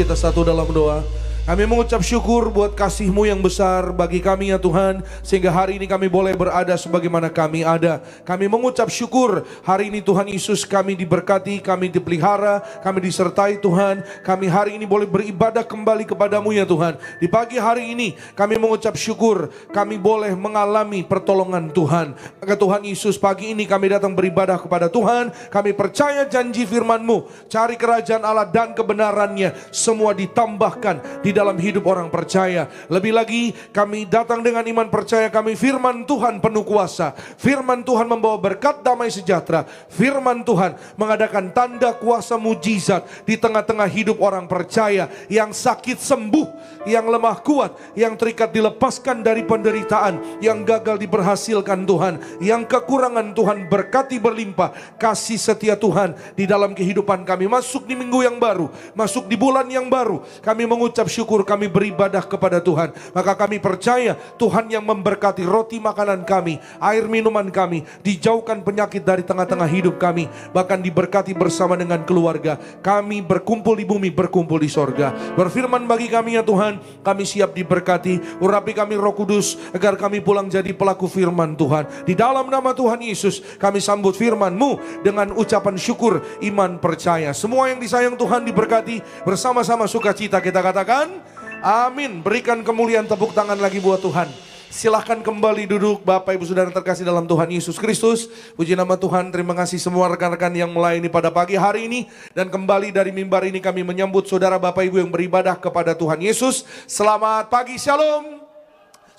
kita satu dalam doa. Kami mengucap syukur buat kasih-Mu yang besar bagi kami ya Tuhan. Sehingga hari ini kami boleh berada sebagaimana kami ada. Kami mengucap syukur hari ini Tuhan Yesus, kami diberkati, kami dipelihara, kami disertai Tuhan. Kami hari ini boleh beribadah kembali kepadamu ya Tuhan. Di pagi hari ini kami mengucap syukur, kami boleh mengalami pertolongan Tuhan. Maka Tuhan Yesus, pagi ini kami datang beribadah kepada Tuhan. Kami percaya janji firman-Mu, cari kerajaan Allah dan kebenarannya, semua ditambahkan di dalam hidup orang percaya. Lebih lagi kami datang dengan iman percaya kami, firman Tuhan penuh kuasa, firman Tuhan membawa berkat damai sejahtera, firman Tuhan mengadakan tanda kuasa mujizat di tengah-tengah hidup orang percaya, yang sakit sembuh, yang lemah kuat, yang terikat dilepaskan dari penderitaan, yang gagal diberhasilkan Tuhan, yang kekurangan Tuhan berkati berlimpah. Kasih setia Tuhan di dalam kehidupan kami, masuk di minggu yang baru, masuk di bulan yang baru, kami mengucap syukur, kami beribadah kepada Tuhan. Maka kami percaya Tuhan yang memberkati roti makanan kami, air minuman kami, dijauhkan penyakit dari tengah-tengah hidup kami, bahkan diberkati bersama dengan keluarga. Kami berkumpul di bumi, berkumpul di sorga. Berfirman bagi kami ya Tuhan, kami siap diberkati. Urapi kami Roh Kudus, agar kami pulang jadi pelaku firman Tuhan. Di dalam nama Tuhan Yesus, kami sambut firman-Mu dengan ucapan syukur, iman percaya. Semua yang disayang Tuhan diberkati, bersama-sama sukacita kita katakan amin. Berikan kemuliaan, tepuk tangan lagi buat Tuhan. Silahkan kembali duduk Bapak Ibu Saudara terkasih dalam Tuhan Yesus Kristus. Puji nama Tuhan. Terima kasih semua rekan-rekan yang melayani pada pagi hari ini. Dan kembali dari mimbar ini kami menyambut saudara Bapak Ibu yang beribadah kepada Tuhan Yesus. Selamat pagi, Shalom.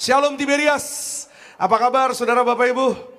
Shalom Tiberias. Apa kabar saudara Bapak Ibu?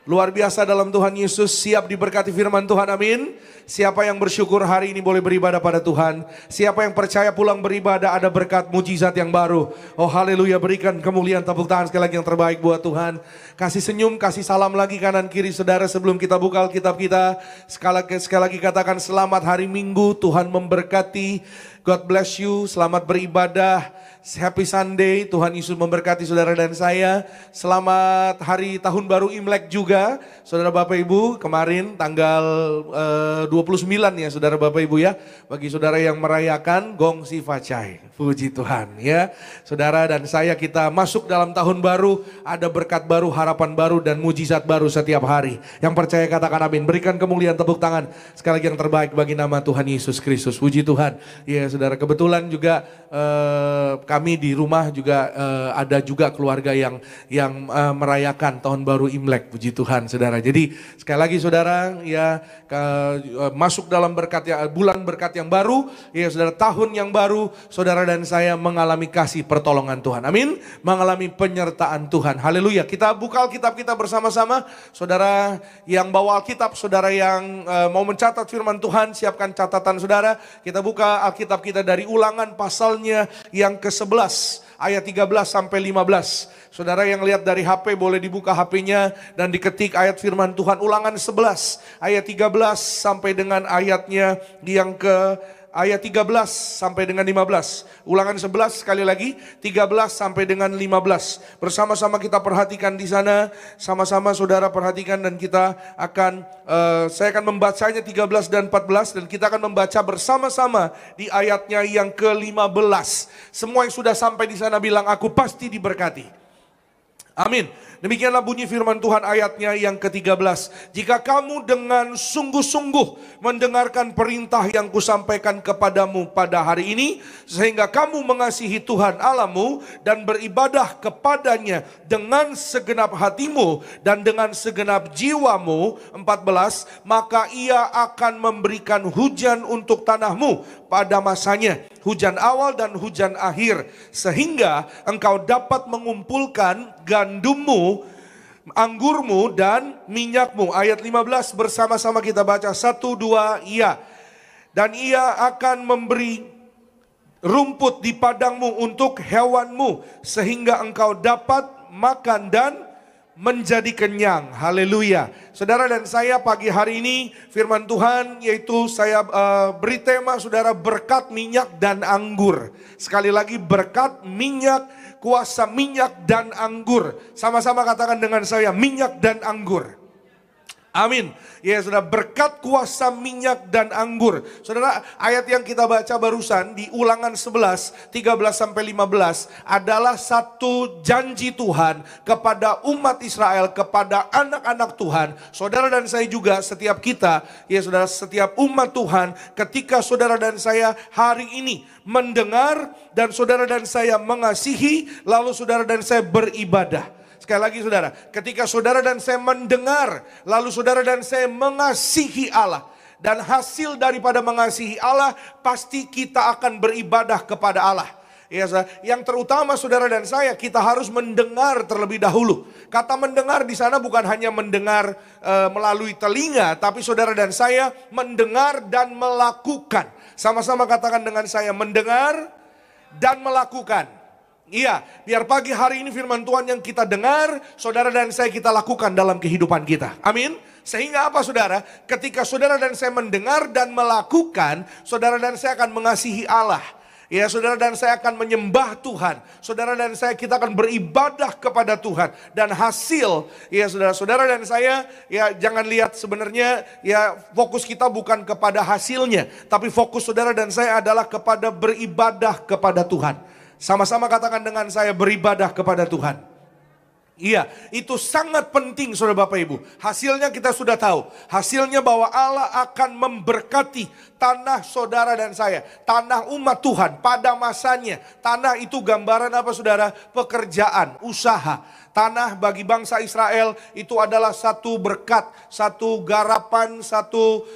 Luar biasa dalam Tuhan Yesus, siap diberkati firman Tuhan, amin. Siapa yang bersyukur hari ini boleh beribadah pada Tuhan. Siapa yang percaya pulang beribadah ada berkat mujizat yang baru. Oh haleluya, berikan kemuliaan, tepuk tangan sekali lagi yang terbaik buat Tuhan. Kasih senyum, kasih salam lagi kanan kiri saudara sebelum kita buka Alkitab kita. Sekali lagi katakan selamat hari Minggu, Tuhan memberkati. God bless you, selamat beribadah. Happy Sunday, Tuhan Yesus memberkati saudara dan saya. Selamat hari tahun baru Imlek juga, saudara Bapak Ibu. Kemarin tanggal 29 ya saudara Bapak Ibu ya. Bagi saudara yang merayakan Gong Si Facai, puji Tuhan ya. Saudara dan saya kita masuk dalam tahun baru, ada berkat baru, harapan baru dan mujizat baru setiap hari. Yang percaya katakan amin. Berikan kemuliaan, tepuk tangan sekali lagi yang terbaik bagi nama Tuhan Yesus Kristus. Puji Tuhan. Ya saudara, kebetulan juga kami di rumah juga ada juga keluarga yang merayakan tahun baru Imlek, puji Tuhan saudara. Jadi sekali lagi saudara ya, masuk dalam berkat ya, bulan berkat yang baru ya saudara, tahun yang baru saudara dan saya mengalami kasih pertolongan Tuhan, amin, mengalami penyertaan Tuhan, haleluya. Kita buka Alkitab kita bersama-sama, saudara yang bawa Alkitab, saudara yang mau mencatat firman Tuhan, siapkan catatan saudara. Kita buka Alkitab kita dari Ulangan pasalnya yang ke-11 ayat 13 sampai 15. Saudara yang lihat dari HP boleh dibuka HP-nya dan diketik ayat firman Tuhan Ulangan 11 ayat 13 sampai dengan ayatnya yang ke ayat 13 sampai dengan 15. Ulangan 11 sekali lagi 13 sampai dengan 15. Bersama-sama kita perhatikan di sana, sama-sama saudara perhatikan dan kita akan saya akan membacanya 13 dan 14 dan kita akan membaca bersama-sama di ayatnya yang ke-15. Semua yang sudah sampai di sana bilang aku pasti diberkati. Amin. Demikianlah bunyi firman Tuhan ayatnya yang ke-13. Jika kamu dengan sungguh-sungguh mendengarkan perintah yang kusampaikan kepadamu pada hari ini, sehingga kamu mengasihi Tuhan Allahmu dan beribadah kepadanya dengan segenap hatimu dan dengan segenap jiwamu, 14, maka ia akan memberikan hujan untuk tanahmu pada masanya, hujan awal dan hujan akhir, sehingga engkau dapat mengumpulkan gandummu, anggurmu dan minyakmu. Ayat 15 bersama-sama kita baca 1, 2, iya. Dan ia akan memberi rumput di padangmu untuk hewanmu, sehingga engkau dapat makan dan menjadi kenyang. Haleluya. Saudara dan saya pagi hari ini firman Tuhan yaitu saya beri tema saudara berkat minyak dan anggur. Sekali lagi berkat minyak, kuasa minyak dan anggur. Sama-sama katakan dengan saya minyak dan anggur. Amin. Ya saudara, berkat kuasa minyak dan anggur. Saudara, ayat yang kita baca barusan di Ulangan 11, 13-15 adalah satu janji Tuhan kepada umat Israel, kepada anak-anak Tuhan. Saudara dan saya juga, setiap kita, ya saudara, setiap umat Tuhan, ketika saudara dan saya hari ini mendengar dan saudara dan saya mengasihi, lalu saudara dan saya beribadah. Sekali lagi saudara, ketika saudara dan saya mendengar, lalu saudara dan saya mengasihi Allah. Dan hasil daripada mengasihi Allah, pasti kita akan beribadah kepada Allah. Ya, yang terutama saudara dan saya, kita harus mendengar terlebih dahulu. Kata mendengar di sana bukan hanya mendengar melalui telinga, tapi saudara dan saya mendengar dan melakukan. Sama-sama katakan dengan saya, mendengar dan melakukan. Iya, biar pagi hari ini firman Tuhan yang kita dengar, saudara dan saya kita lakukan dalam kehidupan kita. Amin. Sehingga apa saudara? Ketika saudara dan saya mendengar dan melakukan, saudara dan saya akan mengasihi Allah. Ya, saudara dan saya akan menyembah Tuhan. Saudara dan saya kita akan beribadah kepada Tuhan. Dan hasil, ya saudara-saudara dan saya, ya jangan lihat sebenarnya ya fokus kita bukan kepada hasilnya. Tapi fokus saudara dan saya adalah kepada beribadah kepada Tuhan. Sama-sama katakan dengan saya, beribadah kepada Tuhan. Iya, itu sangat penting saudara Bapak Ibu. Hasilnya kita sudah tahu. Hasilnya bahwa Allah akan memberkati tanah saudara dan saya. Tanah umat Tuhan pada masanya. Tanah itu gambaran apa saudara? Pekerjaan, usaha. Tanah bagi bangsa Israel itu adalah satu berkat, satu garapan, satu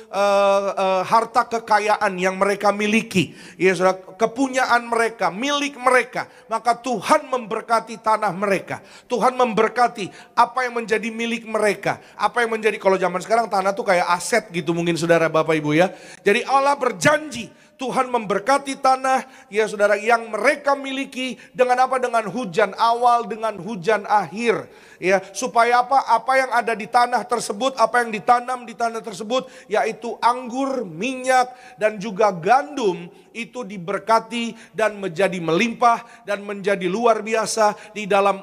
harta kekayaan yang mereka miliki. Ya saudara, kepunyaan mereka, milik mereka. Maka Tuhan memberkati tanah mereka. Tuhan memberkati apa yang menjadi milik mereka. Apa yang menjadi, kalau zaman sekarang tanah tuh kayak aset gitu mungkin saudara Bapak Ibu ya. Jadi Allah berjanji Tuhan memberkati tanah ya saudara yang mereka miliki dengan apa? Dengan hujan awal, dengan hujan akhir. Ya, supaya apa? Apa yang ada di tanah tersebut, apa yang ditanam di tanah tersebut, yaitu anggur, minyak dan juga gandum, itu diberkati dan menjadi melimpah dan menjadi luar biasa di dalam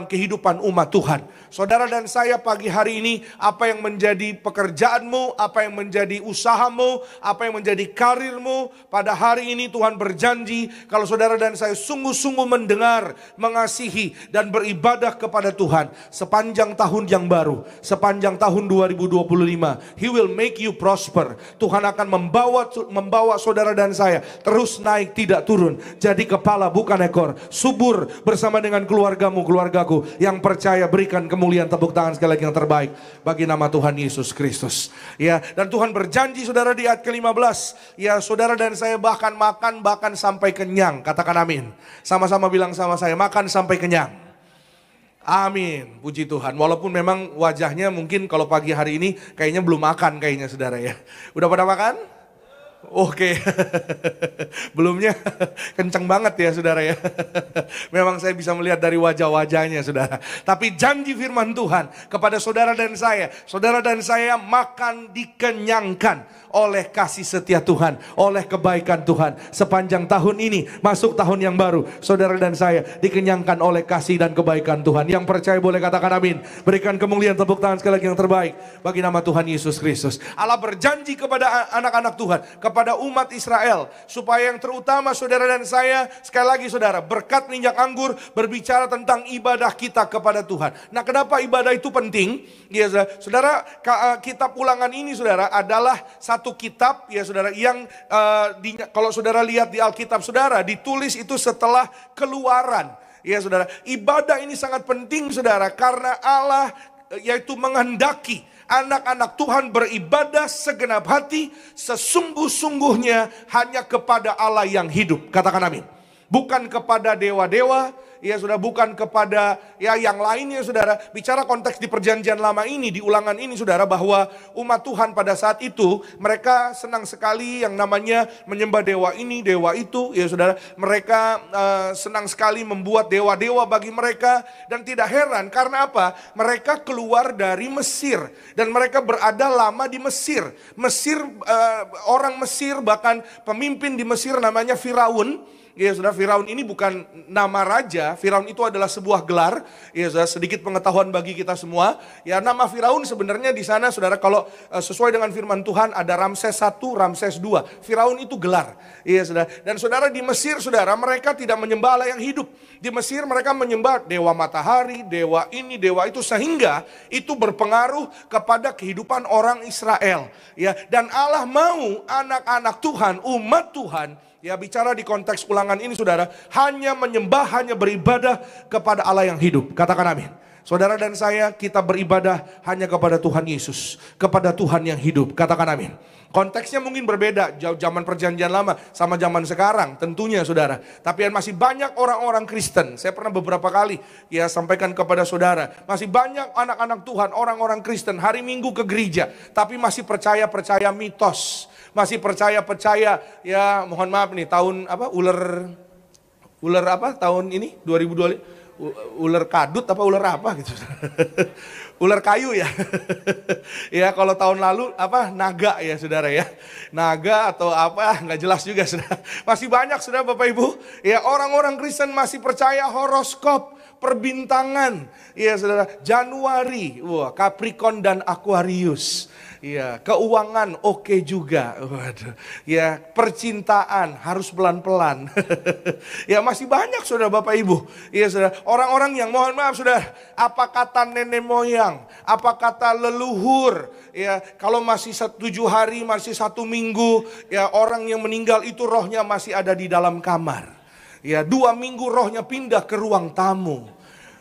kehidupan umat Tuhan. Saudara dan saya pagi hari ini, apa yang menjadi pekerjaanmu, apa yang menjadi usahamu, apa yang menjadi karirmu, pada hari ini Tuhan berjanji kalau saudara dan saya sungguh-sungguh mendengar, mengasihi dan beribadah kepada Tuhan sepanjang tahun yang baru, sepanjang tahun 2025, He will make you prosper. Tuhan akan membawa saudara dan saya terus naik tidak turun, jadi kepala bukan ekor, subur bersama dengan keluargamu, keluargaku yang percaya. Berikan kemuliaan, tepuk tangan sekali lagi yang terbaik bagi nama Tuhan Yesus Kristus. Ya, dan Tuhan berjanji saudara di ayat ke-15, ya saudara dan saya bahkan makan bahkan sampai kenyang. Katakan amin. Sama-sama bilang sama saya, makan sampai kenyang. Amin, puji Tuhan. Walaupun memang wajahnya mungkin kalau pagi hari ini kayaknya belum makan kayaknya saudara ya. Udah pada makan? Oke, belumnya kenceng banget ya saudara ya. Memang saya bisa melihat dari wajah-wajahnya saudara. Tapi janji firman Tuhan kepada saudara dan saya makan dikenyangkan oleh kasih setia Tuhan, oleh kebaikan Tuhan. Sepanjang tahun ini, masuk tahun yang baru, saudara dan saya dikenyangkan oleh kasih dan kebaikan Tuhan. Yang percaya boleh katakan amin. Berikan kemuliaan, tepuk tangan sekali lagi yang terbaik bagi nama Tuhan Yesus Kristus. Allah berjanji kepada anak-anak Tuhan, kepada umat Israel, supaya yang terutama saudara dan saya, sekali lagi saudara, berkat minyak anggur berbicara tentang ibadah kita kepada Tuhan. Nah, kenapa ibadah itu penting? Ya saudara, kitab Ulangan ini saudara adalah satu kitab ya saudara yang kalau saudara lihat di Alkitab saudara, ditulis itu setelah Keluaran. Ya saudara, ibadah ini sangat penting saudara, karena Allah yaitu menghendaki anak-anak Tuhan beribadah segenap hati, sesungguh-sungguhnya hanya kepada Allah yang hidup. Katakan amin. Bukan kepada dewa-dewa, ya sudah, bukan kepada ya yang lainnya saudara. Bicara konteks di perjanjian lama ini, di Ulangan ini saudara, bahwa umat Tuhan pada saat itu mereka senang sekali yang namanya menyembah dewa ini, dewa itu, ya saudara. Mereka senang sekali membuat dewa-dewa bagi mereka, dan tidak heran karena apa? Mereka keluar dari Mesir dan mereka berada lama di Mesir. Orang Mesir, bahkan pemimpin di Mesir namanya Firaun. Ya saudara, Firaun ini bukan nama raja, Firaun itu adalah sebuah gelar. Ya saudara, sedikit pengetahuan bagi kita semua. Ya, nama Firaun sebenarnya di sana saudara, kalau sesuai dengan firman Tuhan ada Ramses I, Ramses II. Firaun itu gelar. Ya saudara, dan saudara di Mesir saudara, mereka tidak menyembah Allah yang hidup. Di Mesir mereka menyembah dewa matahari, dewa ini, dewa itu, sehingga itu berpengaruh kepada kehidupan orang Israel. Ya, dan Allah mau anak-anak Tuhan, umat Tuhan, ya bicara di konteks ulangan ini saudara, hanya menyembah, hanya beribadah kepada Allah yang hidup. Katakan amin. Saudara dan saya, kita beribadah hanya kepada Tuhan Yesus, kepada Tuhan yang hidup. Katakan amin. Konteksnya mungkin berbeda, zaman perjanjian lama sama zaman sekarang tentunya saudara. Tapi masih banyak orang-orang Kristen, saya pernah beberapa kali ya sampaikan kepada saudara, masih banyak anak-anak Tuhan, orang-orang Kristen hari Minggu ke gereja, tapi masih percaya mitos, masih percaya ya, mohon maaf nih, tahun apa, ular apa tahun ini 2020, ular kadut apa ular apa gitu. Ular kayu ya. Ya kalau tahun lalu apa, naga ya saudara ya. Naga atau apa nggak jelas juga saudara. Masih banyak saudara Bapak Ibu, ya orang-orang Kristen masih percaya horoskop, perbintangan. Ya saudara, Januari, wah Capricorn dan Aquarius. Ya, keuangan oke juga. Waduh. Ya, percintaan harus pelan-pelan. Ya, masih banyak saudara Bapak Ibu. Ya, saudara, orang-orang yang mohon maaf saudara, apa kata nenek moyang, apa kata leluhur, ya, kalau masih 7 hari, masih 1 minggu, ya orang yang meninggal itu rohnya masih ada di dalam kamar. Ya, 2 minggu rohnya pindah ke ruang tamu.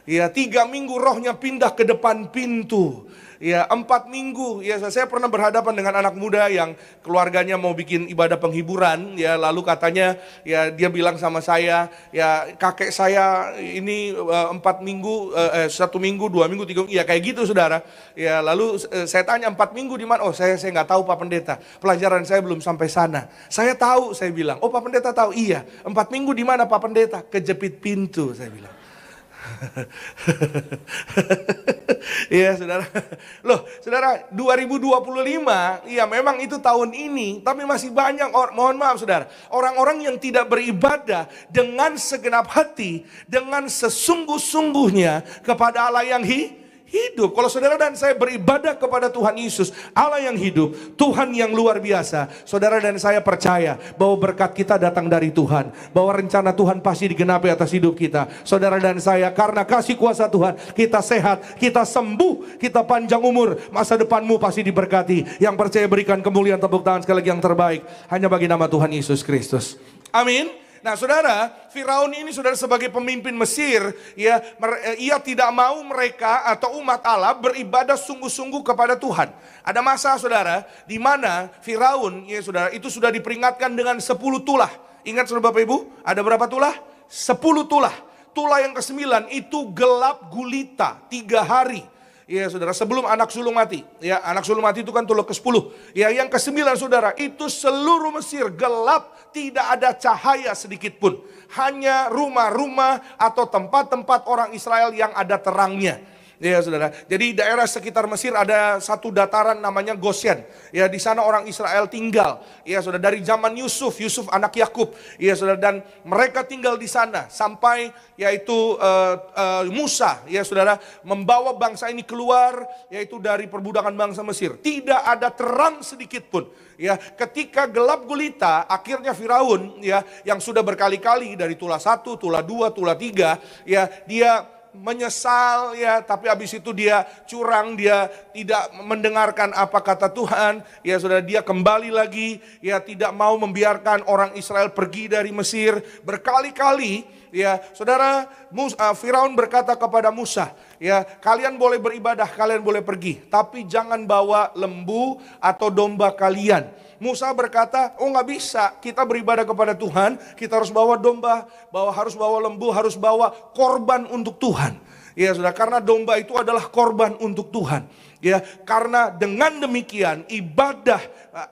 Ya, 3 minggu rohnya pindah ke depan pintu. Ya, 4 minggu, ya saya pernah berhadapan dengan anak muda yang keluarganya mau bikin ibadah penghiburan, ya lalu katanya, ya dia bilang sama saya, ya kakek saya ini 4 minggu, 1 minggu, 2 minggu, 3 minggu, ya kayak gitu saudara. Ya lalu saya tanya 4 minggu di mana? Oh saya nggak tahu Pak Pendeta, pelajaran saya belum sampai sana. Saya tahu, saya bilang, oh Pak Pendeta tahu, iya. 4 minggu di mana Pak Pendeta? Kejepit pintu, saya bilang. Iya saudara. Loh saudara, 2025, iya memang itu tahun ini, tapi masih banyak, mohon maaf saudara, orang-orang yang tidak beribadah dengan segenap hati, dengan sesungguh-sungguhnya kepada Allah yang hidup. Kalau saudara dan saya beribadah kepada Tuhan Yesus, Allah yang hidup, Tuhan yang luar biasa, saudara dan saya percaya bahwa berkat kita datang dari Tuhan, bahwa rencana Tuhan pasti digenapi atas hidup kita. Saudara dan saya, karena kasih kuasa Tuhan, kita sehat, kita sembuh, kita panjang umur, masa depanmu pasti diberkati. Yang percaya berikan kemuliaan, tepuk tangan sekali lagi yang terbaik hanya bagi nama Tuhan Yesus Kristus. Amin. Nah saudara, Firaun ini saudara sebagai pemimpin Mesir, ya, ia tidak mau mereka atau umat Allah beribadah sungguh-sungguh kepada Tuhan. Ada masa saudara, di mana Firaun, ya saudara, itu sudah diperingatkan dengan 10 tulah. Ingat saudara Bapak Ibu, ada berapa tulah? 10 tulah. Tulah yang ke-9 itu gelap gulita 3 hari. Ya saudara, sebelum anak sulung mati. Ya, anak sulung mati itu kan tulah ke-10. Ya, yang ke-9 saudara, itu seluruh Mesir gelap, tidak ada cahaya sedikit pun. Hanya rumah-rumah atau tempat-tempat orang Israel yang ada terangnya. Ya saudara, jadi daerah sekitar Mesir ada satu dataran namanya Goshen. Ya, di sana orang Israel tinggal. Ya saudara, dari zaman Yusuf anak Yakub. Ya saudara, dan mereka tinggal di sana sampai yaitu Musa, ya saudara, membawa bangsa ini keluar, yaitu dari perbudakan bangsa Mesir. Tidak ada terang sedikit pun. Ya, ketika gelap gulita, akhirnya Firaun, ya, yang sudah berkali-kali dari tulah 1, tulah 2, tulah 3, ya, dia menyesal, ya, tapi habis itu dia curang, dia tidak mendengarkan apa kata Tuhan, ya saudara, dia kembali lagi, ya tidak mau membiarkan orang Israel pergi dari Mesir. Berkali-kali, ya saudara, Firaun berkata kepada Musa, ya kalian boleh beribadah, kalian boleh pergi, tapi jangan bawa lembu atau domba kalian. Musa berkata, oh nggak bisa, kita beribadah kepada Tuhan, kita harus bawa domba, harus bawa lembu, harus bawa korban untuk Tuhan. Ya saudara, karena domba itu adalah korban untuk Tuhan. Ya, karena dengan demikian ibadah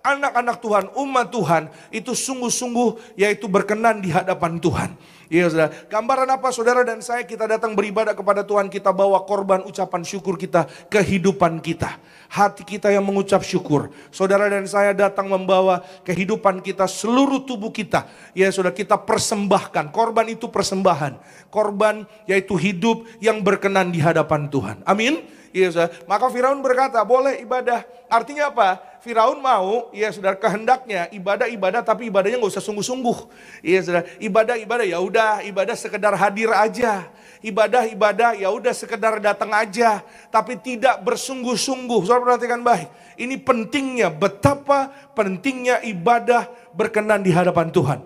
anak-anak Tuhan, umat Tuhan itu sungguh-sungguh yaitu berkenan di hadapan Tuhan. Ya saudara, gambaran apa saudara dan saya kita datang beribadah kepada Tuhan, kita bawa korban ucapan syukur kita, kehidupan kita. Hati kita yang mengucap syukur. Saudara dan saya datang membawa kehidupan kita, seluruh tubuh kita. Ya saudara, kita persembahkan, korban itu persembahan. Korban yaitu hidup yang berkenan di hadapan Tuhan. Amin. Iya saudara, maka Firaun berkata boleh ibadah. Artinya apa? Firaun mau, ya saudara, kehendaknya ibadah-ibadah tapi ibadahnya nggak usah sungguh-sungguh. Iya saudara, ibadah-ibadah ya udah, ibadah sekedar hadir aja. Ibadah-ibadah ya udah sekedar datang aja, tapi tidak bersungguh-sungguh. Saudara perhatikan baik. Ini pentingnya, betapa pentingnya ibadah berkenan di hadapan Tuhan.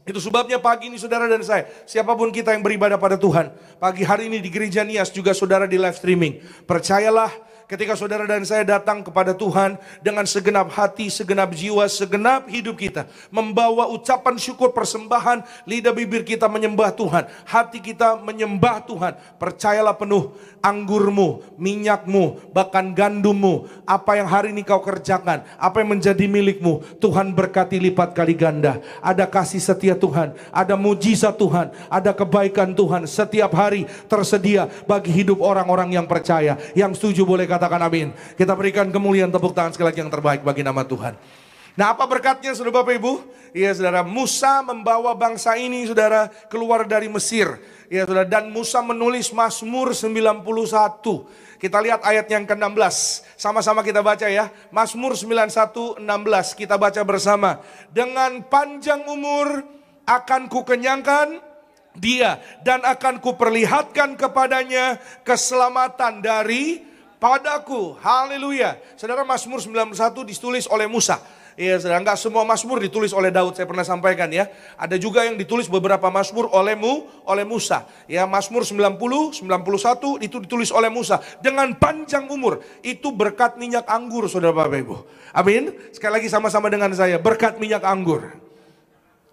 Itu sebabnya pagi ini saudara dan saya, siapapun kita yang beribadah pada Tuhan, pagi hari ini di Gereja Nias juga saudara di live streaming, percayalah ketika saudara dan saya datang kepada Tuhan dengan segenap hati, segenap jiwa, segenap hidup kita, membawa ucapan syukur, persembahan, lidah bibir kita menyembah Tuhan, hati kita menyembah Tuhan, percayalah penuh anggurmu, minyakmu, bahkan gandummu, apa yang hari ini kau kerjakan, apa yang menjadi milikmu, Tuhan berkati lipat kali ganda. Ada kasih setia Tuhan, ada mujizat Tuhan, ada kebaikan Tuhan setiap hari tersedia bagi hidup orang-orang yang percaya. Yang setuju boleh katakan amin. Kita berikan kemuliaan, tepuk tangan sekali lagi yang terbaik bagi nama Tuhan. Nah, apa berkatnya saudara Bapak Ibu? Iya saudara, Musa membawa bangsa ini saudara keluar dari Mesir. Ya saudara, dan Musa menulis Mazmur 91. Kita lihat ayat yang ke-16. Sama-sama kita baca ya. Mazmur 91:16 kita baca bersama. Dengan panjang umur akan kukenyangkan dia dan akan kuperlihatkan kepadanya keselamatan dari padaku. Haleluya. Saudara, Mazmur 91 ditulis oleh Musa. Ya, saudara, enggak semua Mazmur ditulis oleh Daud, saya pernah sampaikan ya. Ada juga yang ditulis beberapa Mazmur oleh Musa. Ya, Mazmur 90, 91 itu ditulis oleh Musa. Dengan panjang umur, itu berkat minyak anggur saudara Bapak Ibu. Amin. Sekali lagi sama-sama dengan saya, berkat minyak anggur.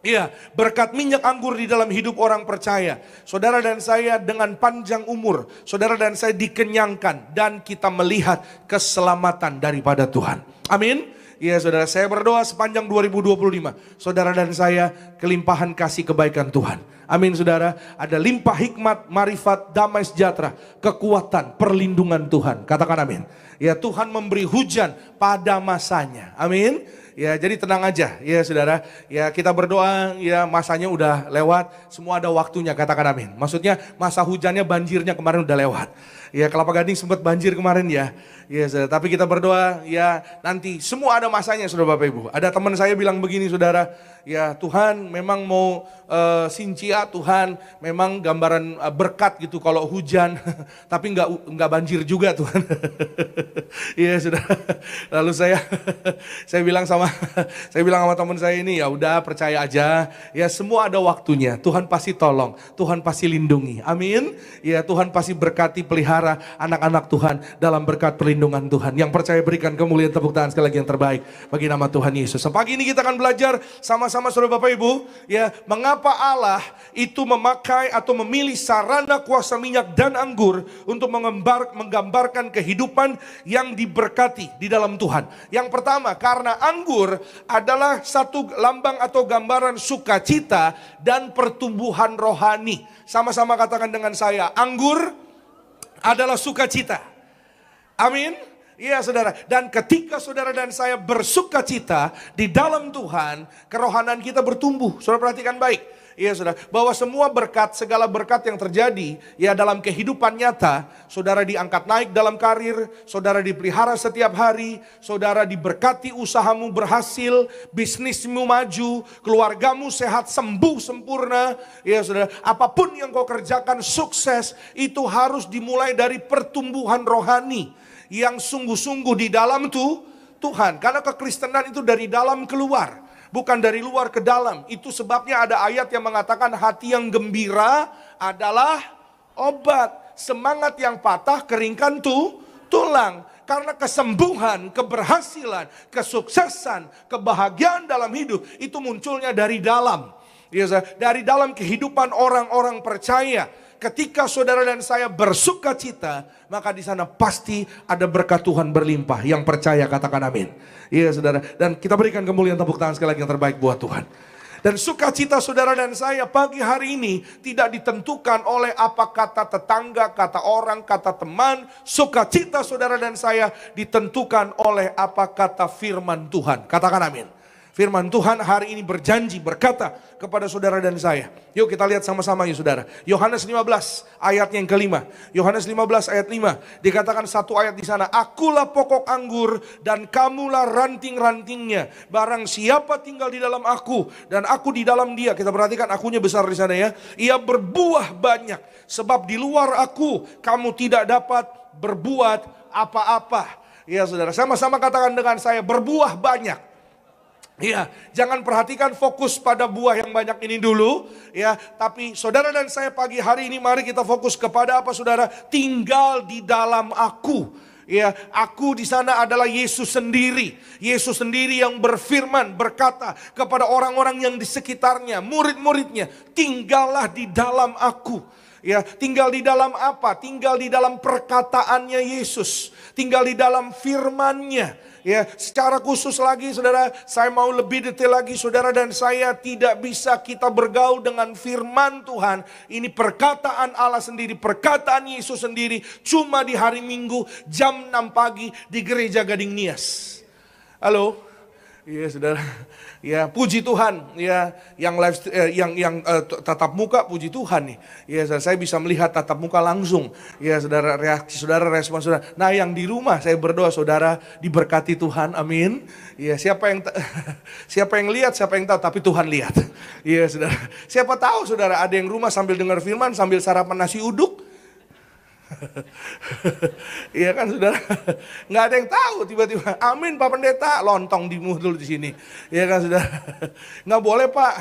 Iya, berkat minyak anggur di dalam hidup orang percaya. Saudara dan saya dengan panjang umur, saudara dan saya dikenyangkan dan kita melihat keselamatan daripada Tuhan. Amin. Ya saudara, saya berdoa sepanjang 2025, saudara dan saya kelimpahan kasih kebaikan Tuhan. Amin saudara, ada limpah hikmat, marifat, damai sejahtera, kekuatan, perlindungan Tuhan. Katakan amin. Ya, Tuhan memberi hujan pada masanya. Amin. Ya, jadi tenang aja ya saudara. Ya, kita berdoa ya, masanya udah lewat, semua ada waktunya, katakan amin. Maksudnya masa hujannya, banjirnya kemarin udah lewat. Ya, Kelapa Gading sempat banjir kemarin ya. Ya, saudara. Tapi kita berdoa ya, nanti semua ada masanya saudara Bapak Ibu. Ada teman saya bilang begini saudara, ya Tuhan memang mau sincia, Tuhan memang gambaran berkat gitu kalau hujan, tapi enggak banjir juga Tuhan. Iya saudara. Lalu saya bilang sama teman saya ini, ya udah percaya aja, ya semua ada waktunya. Tuhan pasti tolong, Tuhan pasti lindungi. Amin. Ya, Tuhan pasti berkati, pelihara anak-anak Tuhan dalam berkat perlindungan Tuhan. Yang percaya berikan kemuliaan, tepuk tangan sekali lagi yang terbaik bagi nama Tuhan Yesus. Pagi ini kita akan belajar sama-sama saudara Bapak Ibu, ya, mengapa Allah itu memakai atau memilih sarana kuasa minyak dan anggur untuk menggambarkan kehidupan yang diberkati di dalam Tuhan. Yang pertama, karena anggur adalah satu lambang atau gambaran sukacita dan pertumbuhan rohani. Sama-sama katakan dengan saya, anggur adalah sukacita. Amin. Iya saudara, dan ketika saudara dan saya bersukacita di dalam Tuhan, kerohanan kita bertumbuh. Saudara perhatikan baik. Iya saudara, bahwa semua berkat, segala berkat yang terjadi ya dalam kehidupan nyata, saudara diangkat naik dalam karir, saudara dipelihara setiap hari, saudara diberkati, usahamu berhasil, bisnismu maju, keluargamu sehat, sembuh, sempurna. Ya saudara, apapun yang kau kerjakan sukses, itu harus dimulai dari pertumbuhan rohani yang sungguh-sungguh di dalam Tuhan. Karena kekristenan itu dari dalam keluar, bukan dari luar ke dalam. Itu sebabnya ada ayat yang mengatakan hati yang gembira adalah obat. Semangat yang patah keringkan tulang. Karena kesembuhan, keberhasilan, kesuksesan, kebahagiaan dalam hidup itu munculnya dari dalam. Dari dalam kehidupan orang-orang percaya. ketika saudara dan saya bersuka cita, maka di sana pasti ada berkat Tuhan berlimpah. Yang percaya katakan amin. Iya saudara, dan kita berikan kemuliaan tepuk tangan sekali lagi yang terbaik buat Tuhan. Dan sukacita saudara dan saya pagi hari ini tidak ditentukan oleh apa kata tetangga, kata orang, kata teman. Sukacita saudara dan saya ditentukan oleh apa kata firman Tuhan. Katakan amin. Firman Tuhan hari ini berjanji, berkata kepada saudara dan saya. Yuk kita lihat sama-sama ya saudara. Yohanes 15 ayat yang kelima. Yohanes 15 ayat 5. Dikatakan satu ayat di sana. Akulah pokok anggur dan kamulah ranting-rantingnya. Barang siapa tinggal di dalam aku dan aku di dalam dia. Kita perhatikan akunya besar di sana ya. Ia berbuah banyak. Sebab di luar aku kamu tidak dapat berbuat apa-apa. Ya saudara, sama-sama katakan dengan saya, berbuah banyak. Ya, jangan perhatikan fokus pada buah yang banyak ini dulu, ya. Tapi saudara dan saya pagi hari ini mari kita fokus kepada apa saudara? Tinggal di dalam aku. Ya, aku di sana adalah Yesus sendiri. Yesus sendiri yang berfirman, berkata kepada orang-orang yang di sekitarnya, murid-muridnya, tinggallah di dalam aku. Ya, tinggal di dalam apa? Tinggal di dalam perkataannya Yesus. Tinggal di dalam firman-Nya. Ya, secara khusus lagi saudara, saya mau lebih detail lagi saudara dan saya tidak bisa kita bergaul dengan firman Tuhan. Ini perkataan Allah sendiri, perkataan Yesus sendiri cuma di hari Minggu jam 6 pagi di gereja Gading Nias. Halo? Iya saudara, ya puji Tuhan, ya yang live, tatap muka puji Tuhan nih, ya saya bisa melihat tatap muka langsung, ya saudara reaksi saudara, respon saudara. Nah yang di rumah saya berdoa saudara diberkati Tuhan, amin. Ya siapa yang lihat, siapa yang tahu, tapi Tuhan lihat, ya saudara. Siapa tahu saudara ada yang rumah sambil dengar firman sambil sarapan nasi uduk. Iya kan saudara, nggak ada yang tahu tiba-tiba, amin Pak Pendeta, lontong di mulut di sini, iya kan saudara. Nggak boleh Pak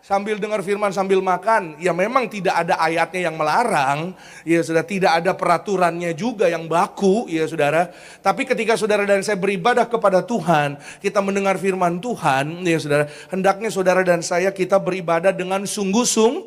sambil dengar firman sambil makan, ya memang tidak ada ayatnya yang melarang, ya saudara, tidak ada peraturannya juga yang baku, ya saudara. Tapi ketika saudara dan saya beribadah kepada Tuhan, kita mendengar firman Tuhan, ya saudara, hendaknya saudara dan saya kita beribadah dengan sungguh-sungguh,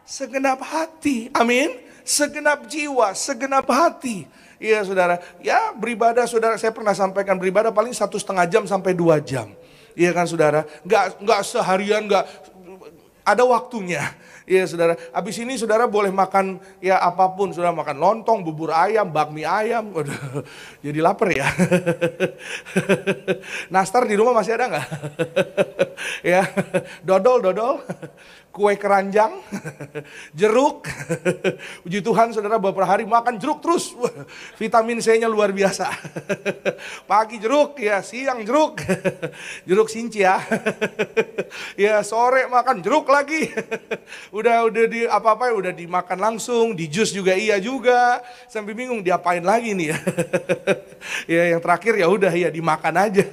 segenap hati, amin, segenap jiwa, segenap hati. Iya saudara, ya beribadah saudara, saya pernah sampaikan beribadah paling 1,5 jam sampai 2 jam. Iya kan saudara, nggak seharian, nggak ada waktunya. Iya saudara, habis ini saudara boleh makan ya apapun, saudara makan lontong, bubur ayam, bakmi ayam. Waduh, jadi lapar ya. Nastar di rumah masih ada nggak? Ya, dodol, kue keranjang, jeruk. Puji Tuhan saudara beberapa hari makan jeruk terus. Vitamin C-nya luar biasa. Pagi jeruk, ya siang jeruk. Jeruk sinci ya. Ya sore makan jeruk lagi. Udah di apa-apa udah dimakan langsung, di jus juga iya juga. Sampai bingung diapain lagi nih ya. Ya yang terakhir ya udah ya dimakan aja.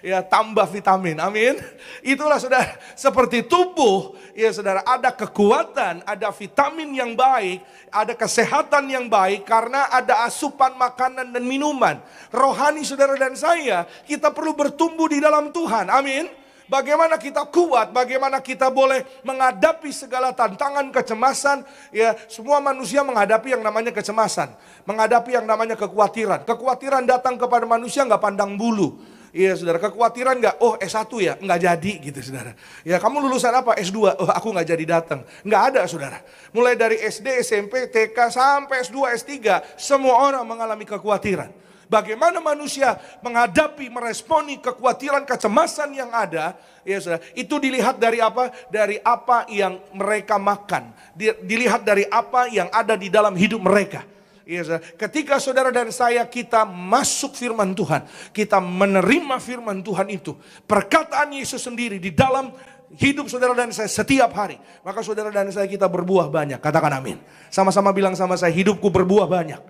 Ya tambah vitamin. Amin. Itulah saudara, seperti tubuh, ya saudara, ada kekuatan, ada vitamin yang baik, ada kesehatan yang baik karena ada asupan makanan dan minuman. Rohani saudara dan saya, kita perlu bertumbuh di dalam Tuhan. Amin. Bagaimana kita kuat, bagaimana kita boleh menghadapi segala tantangan, kecemasan. Ya, semua manusia menghadapi yang namanya kecemasan, menghadapi yang namanya kekhawatiran. Kekhawatiran datang kepada manusia nggak pandang bulu. Iya saudara, kekhawatiran nggak, oh S1 ya, nggak jadi gitu saudara. Ya kamu lulusan apa? S2, oh aku nggak jadi datang. Nggak ada saudara. Mulai dari SD, SMP, TK, sampai S2, S3, semua orang mengalami kekhawatiran. Bagaimana manusia menghadapi, meresponi kekhawatiran, kecemasan yang ada, ya saudara, itu dilihat dari apa? Dari apa yang mereka makan. Dilihat dari apa yang ada di dalam hidup mereka. Ya saudara, ketika saudara dan saya kita masuk firman Tuhan, kita menerima firman Tuhan itu, perkataan Yesus sendiri di dalam hidup saudara dan saya setiap hari, maka saudara dan saya kita berbuah banyak. Katakan amin. Sama-sama bilang sama saya, hidupku berbuah banyak.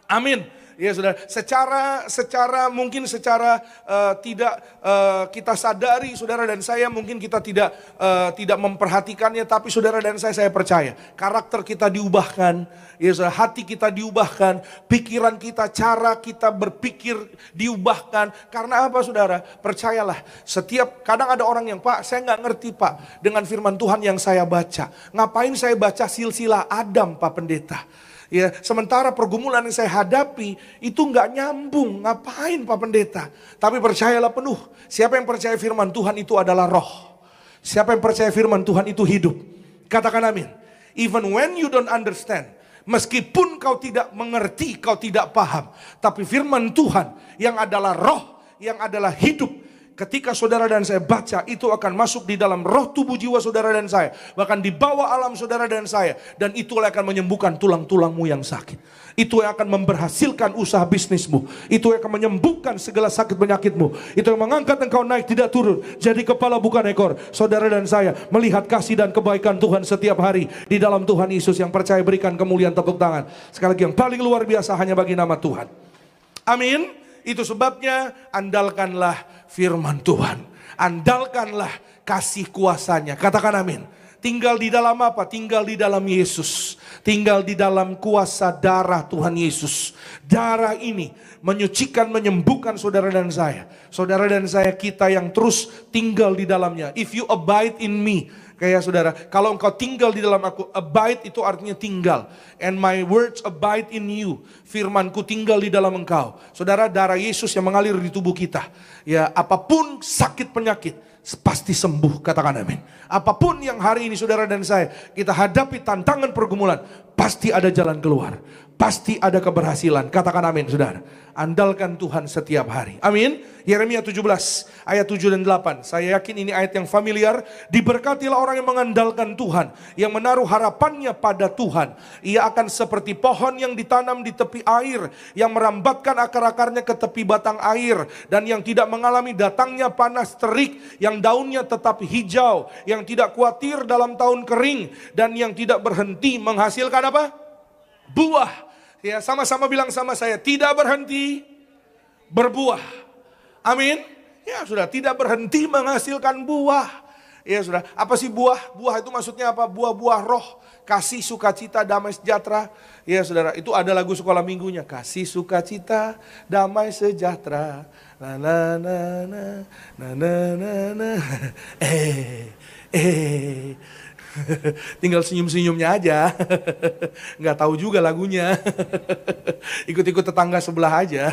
Amin. Ya saudara, secara mungkin secara tidak kita sadari, saudara dan saya mungkin kita tidak memperhatikannya, tapi saudara dan saya percaya karakter kita diubahkan, ya saudara, hati kita diubahkan, pikiran kita, cara kita berpikir diubahkan. Karena apa saudara? Percayalah, kadang ada orang yang, Pak, saya nggak ngerti Pak dengan firman Tuhan yang saya baca. Ngapain saya baca silsilah Adam Pak Pendeta? Ya, sementara pergumulan yang saya hadapi itu nggak nyambung. Ngapain Pak Pendeta? Tapi percayalah penuh. Siapa yang percaya firman Tuhan itu adalah roh. Siapa yang percaya firman Tuhan itu hidup. Katakan amin. Even when you don't understand. Meskipun kau tidak mengerti, kau tidak paham. Tapi firman Tuhan yang adalah roh, yang adalah hidup. Ketika saudara dan saya baca, itu akan masuk di dalam roh, tubuh, jiwa saudara dan saya. Bahkan di bawah alam saudara dan saya. Dan itulah akan menyembuhkan tulang-tulangmu yang sakit. Itu yang akan memberhasilkan usaha bisnismu. Itu yang akan menyembuhkan segala sakit penyakitmu. Itu yang mengangkat engkau naik tidak turun. Jadi kepala bukan ekor. Saudara dan saya melihat kasih dan kebaikan Tuhan setiap hari. Di dalam Tuhan Yesus. Yang percaya berikan kemuliaan tepuk tangan. Sekali lagi yang paling luar biasa hanya bagi nama Tuhan. Amin. Itu sebabnya andalkanlah firman Tuhan. Andalkanlah kasih kuasanya. Katakan amin. Tinggal di dalam apa? Tinggal di dalam Yesus. Tinggal di dalam kuasa darah Tuhan Yesus. Darah ini menyucikan, menyembuhkan saudara dan saya. Saudara dan saya, kita yang terus tinggal di dalamnya. If you abide in me. Kayak saudara, kalau engkau tinggal di dalam aku, abide itu artinya tinggal. And my words abide in you. Firmanku tinggal di dalam engkau. Saudara, darah Yesus yang mengalir di tubuh kita. Ya, apapun sakit penyakit, pasti sembuh, katakan amin. Apapun yang hari ini saudara dan saya, kita hadapi tantangan pergumulan, pasti ada jalan keluar. Pasti ada keberhasilan, katakan amin saudara. Andalkan Tuhan setiap hari. Amin. Yeremia 17 ayat 7 dan 8. Saya yakin ini ayat yang familiar. Diberkatilah orang yang mengandalkan Tuhan, yang menaruh harapannya pada Tuhan. Ia akan seperti pohon yang ditanam di tepi air, yang merambatkan akar-akarnya ke tepi batang air, dan yang tidak mengalami datangnya panas terik, yang daunnya tetap hijau, yang tidak khawatir dalam tahun kering, dan yang tidak berhenti menghasilkan apa? Buah. Ya, sama-sama bilang sama saya, tidak berhenti berbuah. Amin. Ya sudah, tidak berhenti menghasilkan buah. Ya sudah, apa sih buah? Buah itu maksudnya apa? Buah-buah roh, kasih, sukacita, damai, sejahtera. Ya saudara, itu ada lagu sekolah minggunya. Kasih, sukacita, damai, sejahtera. Na na na na na na na na. Tinggal senyum-senyumnya aja. Nggak tahu juga lagunya. Ikut-ikut tetangga sebelah aja.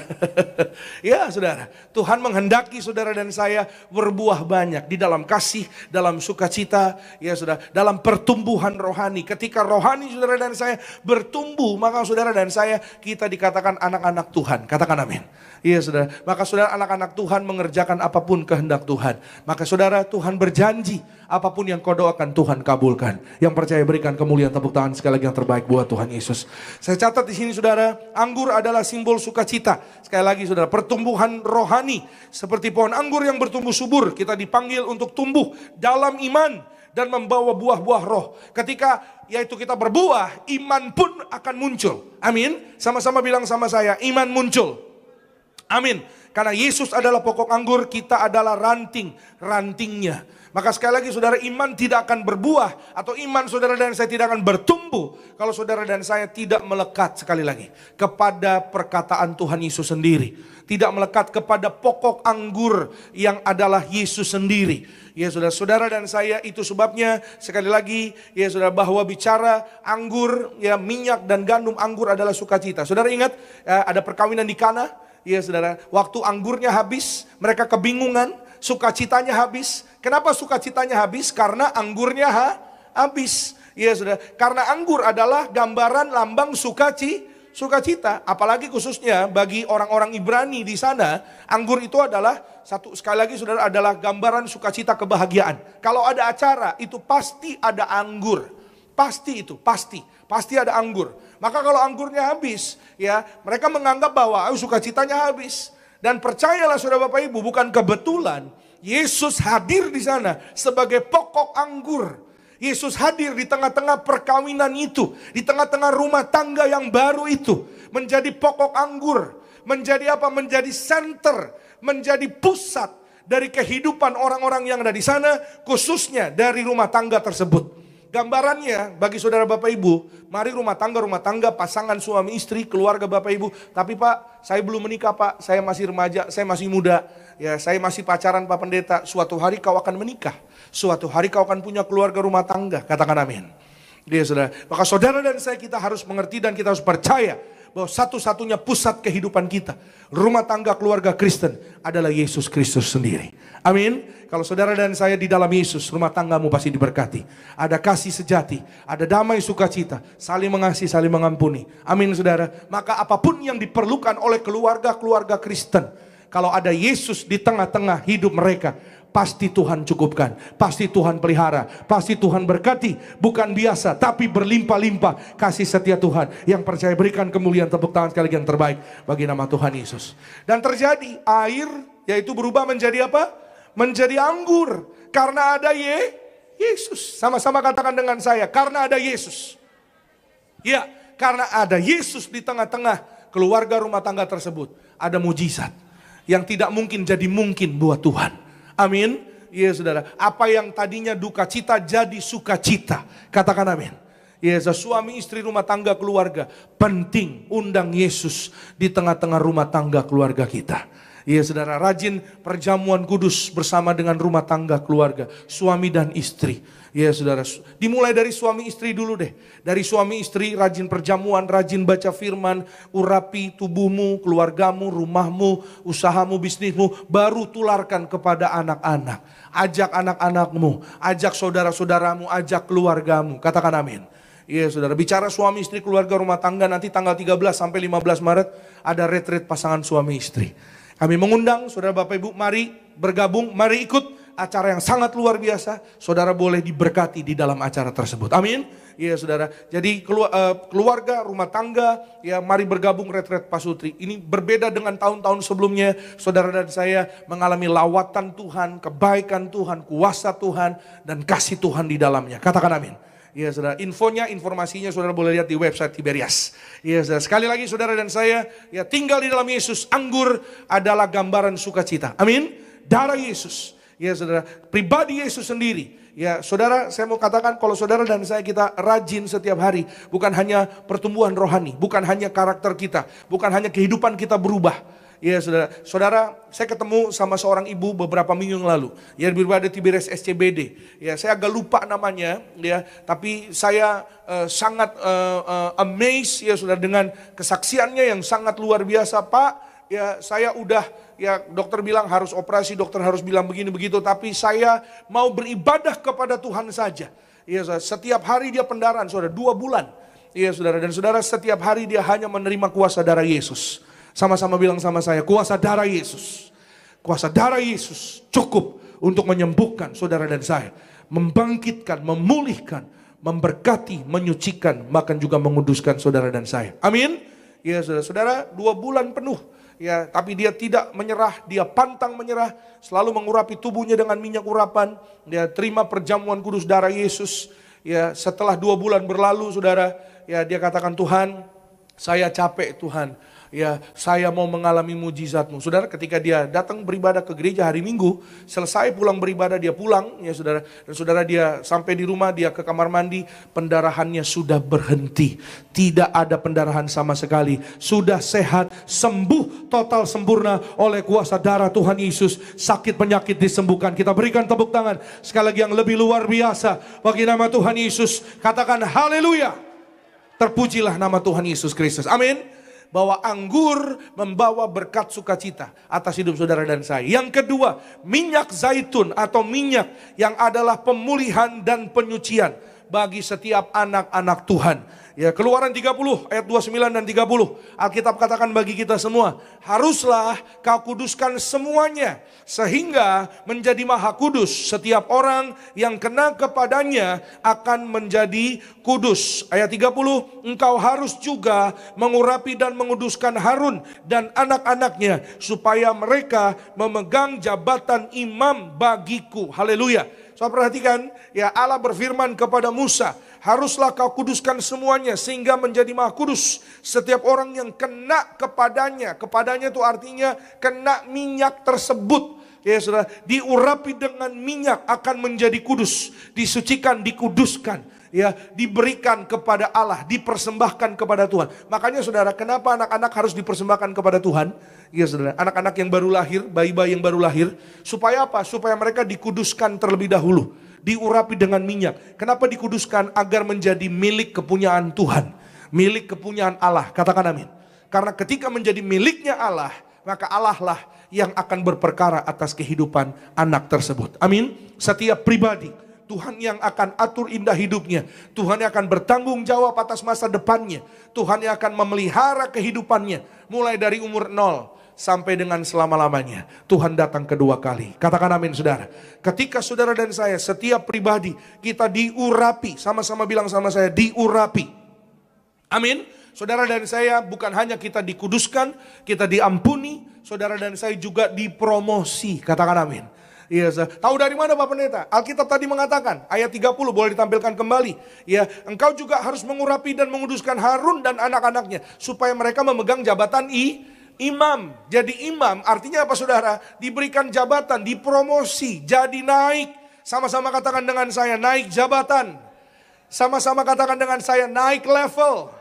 Ya saudara, Tuhan menghendaki saudara dan saya berbuah banyak di dalam kasih, dalam sukacita, ya saudara, dalam pertumbuhan rohani. Ketika rohani saudara dan saya bertumbuh, maka saudara dan saya, kita dikatakan anak-anak Tuhan. Katakan amin. Iya saudara, maka saudara, anak-anak Tuhan mengerjakan apapun kehendak Tuhan. Maka saudara, Tuhan berjanji apapun yang kau doakan Tuhan kabulkan. Yang percaya berikan kemuliaan tepuk tangan sekali lagi yang terbaik buat Tuhan Yesus. Saya catat di sini saudara, anggur adalah simbol sukacita. Sekali lagi saudara, pertumbuhan rohani seperti pohon anggur yang bertumbuh subur. Kita dipanggil untuk tumbuh dalam iman dan membawa buah-buah roh. Ketika yaitu kita berbuah, iman pun akan muncul. Amin. Sama-sama bilang sama saya, iman muncul. Amin. Karena Yesus adalah pokok anggur, kita adalah rantingnya. Maka sekali lagi saudara, iman tidak akan berbuah, atau iman saudara dan saya tidak akan bertumbuh kalau saudara dan saya tidak melekat, sekali lagi, kepada perkataan Tuhan Yesus sendiri. Tidak melekat kepada pokok anggur yang adalah Yesus sendiri. Ya saudara dan saya, itu sebabnya sekali lagi ya saudara, bahwa bicara anggur, ya minyak dan gandum, anggur adalah sukacita. Saudara ingat ada perkawinan di Kana? Ya saudara, waktu anggurnya habis, mereka kebingungan, sukacitanya habis. Kenapa sukacitanya habis? Karena anggurnya habis. Ya saudara, karena anggur adalah gambaran lambang sukacita. Apalagi khususnya bagi orang-orang Ibrani di sana, anggur itu adalah sekali lagi saudara, adalah gambaran sukacita, kebahagiaan. Kalau ada acara, itu pasti ada anggur. Pasti ada anggur. Maka kalau anggurnya habis, ya mereka menganggap bahwa sukacitanya habis. Dan percayalah saudara Bapak Ibu, bukan kebetulan Yesus hadir di sana sebagai pokok anggur. Yesus hadir di tengah-tengah perkawinan itu, di tengah-tengah rumah tangga yang baru itu, menjadi pokok anggur, menjadi apa? Menjadi center, menjadi pusat dari kehidupan orang-orang yang ada di sana, khususnya dari rumah tangga tersebut. Gambarannya bagi saudara Bapak Ibu, mari rumah tangga, pasangan suami istri, keluarga Bapak Ibu. Tapi Pak, saya belum menikah Pak, saya masih remaja, saya masih muda. Ya, saya masih pacaran Pak Pendeta. Suatu hari kau akan menikah, suatu hari kau akan punya keluarga rumah tangga. Katakan amin. Dia saudara. Maka saudara dan saya, kita harus mengerti dan kita harus percaya bahwa satu-satunya pusat kehidupan kita, rumah tangga keluarga Kristen, adalah Yesus Kristus sendiri. Amin. Kalau saudara dan saya di dalam Yesus, rumah tanggamu pasti diberkati. Ada kasih sejati, ada damai sukacita, saling mengasihi, saling mengampuni. Amin saudara. Maka apapun yang diperlukan oleh keluarga-keluarga Kristen, kalau ada Yesus di tengah-tengah hidup mereka, pasti Tuhan cukupkan, pasti Tuhan pelihara, pasti Tuhan berkati. Bukan biasa, tapi berlimpah-limpah kasih setia Tuhan. Yang percaya berikan kemuliaan, tepuk tangan sekali lagi yang terbaik bagi nama Tuhan Yesus. Dan terjadi air, yaitu berubah menjadi apa? Menjadi anggur. Karena ada Yesus. Sama-sama katakan dengan saya, karena ada Yesus. Ya, karena ada Yesus di tengah-tengah keluarga rumah tangga tersebut, ada mujizat yang tidak mungkin jadi mungkin buat Tuhan. Amin. Ya saudara, apa yang tadinya duka cita jadi sukacita. Katakan amin. Ya, suami istri rumah tangga keluarga, penting undang Yesus di tengah-tengah rumah tangga keluarga kita. Ya saudara, rajin perjamuan kudus bersama dengan rumah tangga keluarga, suami dan istri. Ya saudara, dimulai dari suami istri dulu deh. Dari suami istri rajin perjamuan, rajin baca firman, urapi tubuhmu, keluargamu, rumahmu, usahamu, bisnismu, baru tularkan kepada anak-anak. Ajak anak-anakmu, ajak saudara-saudaramu, ajak keluargamu. Katakan amin. Iya saudara, bicara suami istri keluarga rumah tangga, nanti tanggal 13 sampai 15 Maret ada retreat pasangan suami istri. Kami mengundang saudara Bapak Ibu, mari bergabung, mari ikut acara yang sangat luar biasa. Saudara boleh diberkati di dalam acara tersebut. Amin. Iya saudara. Jadi keluarga, rumah tangga, ya mari bergabung retret Pasutri. Ini berbeda dengan tahun-tahun sebelumnya. Saudara dan saya mengalami lawatan Tuhan, kebaikan Tuhan, kuasa Tuhan, dan kasih Tuhan di dalamnya. Katakan amin. Ya saudara, informasinya saudara boleh lihat di website Tiberias. Ya saudara, sekali lagi saudara dan saya, ya tinggal di dalam Yesus. Anggur adalah gambaran sukacita. Amin. Darah Yesus. Ya saudara, pribadi Yesus sendiri. Ya saudara, saya mau katakan kalau saudara dan saya kita rajin setiap hari. Bukan hanya pertumbuhan rohani, bukan hanya karakter kita, bukan hanya kehidupan kita berubah. Ya saudara, saya ketemu sama seorang ibu beberapa minggu yang lalu. Ya berada di Tiberias SCBD. Ya saya agak lupa namanya, ya. Tapi saya sangat amazed ya saudara dengan kesaksiannya yang sangat luar biasa. Pak, ya saya udah, ya dokter bilang harus operasi, dokter harus bilang begini begitu. Tapi saya mau beribadah kepada Tuhan saja. Ya saudara, setiap hari dia pendarahan saudara 2 bulan. Ya saudara, dan saudara setiap hari dia hanya menerima kuasa darah Yesus. Sama-sama bilang sama saya, kuasa darah Yesus. Kuasa darah Yesus cukup untuk menyembuhkan saudara dan saya. Membangkitkan, memulihkan, memberkati, menyucikan, bahkan juga menguduskan saudara dan saya. Amin. Ya saudara, 2 bulan penuh. Ya, tapi dia tidak menyerah, dia pantang menyerah. Selalu mengurapi tubuhnya dengan minyak urapan. Dia terima perjamuan kudus darah Yesus. Ya, setelah 2 bulan berlalu saudara, ya dia katakan, Tuhan, saya capek Tuhan. Ya, saya mau mengalami mujizat-Mu. Saudara, ketika dia datang beribadah ke gereja hari Minggu, selesai pulang beribadah dia pulang, ya saudara. Dan saudara dia sampai di rumah, dia ke kamar mandi, pendarahannya sudah berhenti. Tidak ada pendarahan sama sekali. Sudah sehat, sembuh, total sempurna oleh kuasa darah Tuhan Yesus. Sakit penyakit disembuhkan. Kita berikan tepuk tangan sekali lagi yang lebih luar biasa bagi nama Tuhan Yesus. Katakan haleluya. Terpujilah nama Tuhan Yesus Kristus. Amin. Bahwa anggur membawa berkat sukacita atas hidup saudara dan saya. Yang kedua, minyak zaitun atau minyak yang adalah pemulihan dan penyucian bagi setiap anak-anak Tuhan. Ya, Keluaran 30 ayat 29 dan 30. Alkitab katakan bagi kita semua, haruslah kau kuduskan semuanya sehingga menjadi maha kudus. Setiap orang yang kena kepadanya akan menjadi kudus. Ayat 30, engkau harus juga mengurapi dan menguduskan Harun dan anak-anaknya supaya mereka memegang jabatan imam bagiku. Haleluya. So perhatikan, ya Allah berfirman kepada Musa, haruslah kau kuduskan semuanya sehingga menjadi maha kudus. Setiap orang yang kena kepadanya itu artinya kena minyak tersebut. Ya saudara, diurapi dengan minyak akan menjadi kudus, disucikan, dikuduskan. Ya, diberikan kepada Allah, dipersembahkan kepada Tuhan. Makanya saudara, kenapa anak-anak harus dipersembahkan kepada Tuhan? Ya saudara, anak-anak yang baru lahir, bayi-bayi yang baru lahir, supaya apa? Supaya mereka dikuduskan terlebih dahulu, diurapi dengan minyak. Kenapa dikuduskan? Agar menjadi milik kepunyaan Tuhan, milik kepunyaan Allah. Katakan amin. Karena ketika menjadi miliknya Allah, maka Allah lah yang akan berperkara atas kehidupan anak tersebut. Amin. Setiap pribadi, Tuhan yang akan atur indah hidupnya. Tuhan yang akan bertanggung jawab atas masa depannya. Tuhan yang akan memelihara kehidupannya. Mulai dari umur 0 sampai dengan selama-lamanya. Tuhan datang kedua kali. Katakan amin saudara. Ketika saudara dan saya, setiap pribadi, kita diurapi. Sama-sama bilang sama saya, diurapi. Amin. Saudara dan saya bukan hanya kita dikuduskan, kita diampuni. Saudara dan saya juga dipromosi. Katakan amin. Iya, tahu dari mana Pak Pendeta? Alkitab tadi mengatakan, ayat 30 boleh ditampilkan kembali. Ya, engkau juga harus mengurapi dan menguduskan Harun dan anak-anaknya supaya mereka memegang jabatan imam. Jadi imam artinya apa saudara? Diberikan jabatan, dipromosi, jadi naik. Sama-sama katakan dengan saya, naik jabatan. Sama-sama katakan dengan saya, naik level.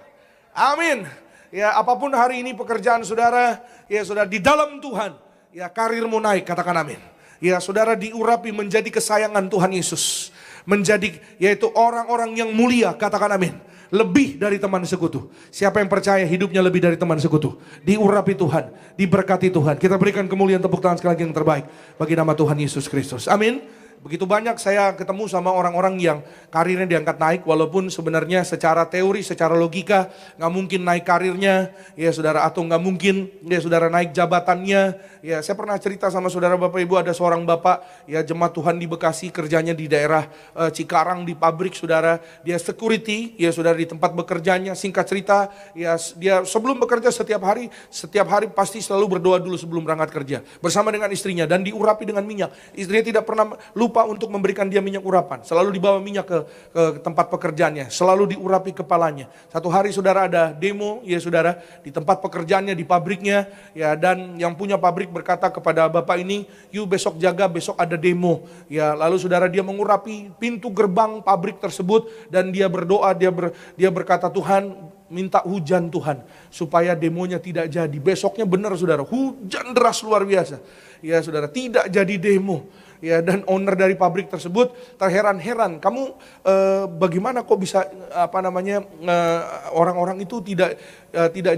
Amin. Ya, apapun hari ini pekerjaan saudara, ya saudara di dalam Tuhan, ya karirmu naik, katakan amin. Ya saudara diurapi menjadi kesayangan Tuhan Yesus. Menjadi yaitu orang-orang yang mulia, katakan amin. Lebih dari teman sekutu. Siapa yang percaya hidupnya lebih dari teman sekutu? Diurapi Tuhan, diberkati Tuhan. Kita berikan kemuliaan, tepuk tangan sekali lagi yang terbaik bagi nama Tuhan Yesus Kristus. Amin. Begitu banyak saya ketemu sama orang-orang yang karirnya diangkat naik, walaupun sebenarnya secara teori, secara logika nggak mungkin naik karirnya, ya saudara, atau nggak mungkin ya saudara naik jabatannya. Ya saya pernah cerita sama saudara Bapak Ibu, ada seorang bapak ya jemaat Tuhan di Bekasi, kerjanya di daerah Cikarang di pabrik saudara, dia security ya saudara di tempat bekerjanya. Singkat cerita ya dia sebelum bekerja setiap hari pasti selalu berdoa dulu sebelum berangkat kerja bersama dengan istrinya dan diurapi dengan minyak. Istrinya tidak pernah lupa untuk memberikan dia minyak urapan. Selalu dibawa minyak ke tempat pekerjaannya. Selalu diurapi kepalanya. Satu hari saudara ada demo ya saudara di tempat pekerjaannya di pabriknya ya, dan yang punya pabrik berkata kepada bapak ini, "You besok jaga, besok ada demo." Ya, lalu saudara dia mengurapi pintu gerbang pabrik tersebut dan dia berdoa, dia berkata, "Tuhan, minta hujan Tuhan supaya demonya tidak jadi." Besoknya benar saudara, hujan deras luar biasa. Ya saudara, tidak jadi demo. Ya, dan owner dari pabrik tersebut terheran-heran, kamu bagaimana kok bisa orang-orang itu tidak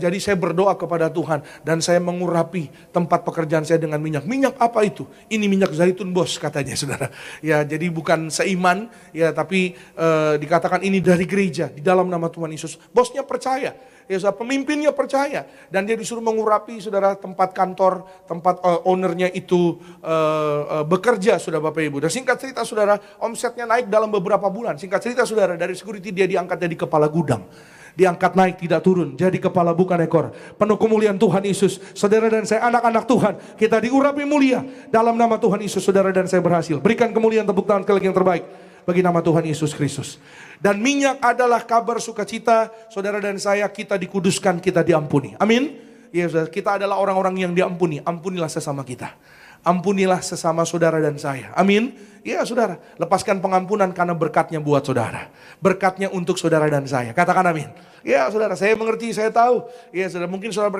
jadi. Saya berdoa kepada Tuhan dan saya mengurapi tempat pekerjaan saya dengan minyak. Minyak apa itu? Ini minyak zaitun bos, katanya saudara. Ya, jadi bukan seiman ya, tapi dikatakan ini dari gereja di dalam nama Tuhan Yesus. Bosnya percaya. Ya, pemimpinnya percaya dan dia disuruh mengurapi saudara tempat kantor, tempat ownernya itu bekerja, sudah Bapak Ibu. Dan singkat cerita saudara, omsetnya naik dalam beberapa bulan. Singkat cerita saudara, dari security dia diangkat jadi kepala gudang. Diangkat naik tidak turun, jadi kepala bukan ekor. Penuh kemuliaan Tuhan Yesus. Saudara dan saya anak-anak Tuhan, kita diurapi mulia dalam nama Tuhan Yesus. Saudara dan saya berhasil. Berikan kemuliaan, tepuk tangan sekali lagi yang terbaik bagi nama Tuhan Yesus Kristus. Dan minyak adalah kabar sukacita. Saudara dan saya, kita dikuduskan, kita diampuni. Amin. Ya, saudara, kita adalah orang-orang yang diampuni. Ampunilah sesama kita. Ampunilah sesama saudara dan saya. Amin. Ya saudara, lepaskan pengampunan karena berkatnya buat saudara. Berkatnya untuk saudara dan saya. Katakan amin. Ya saudara, saya mengerti, saya tahu. Ya saudara, mungkin saudara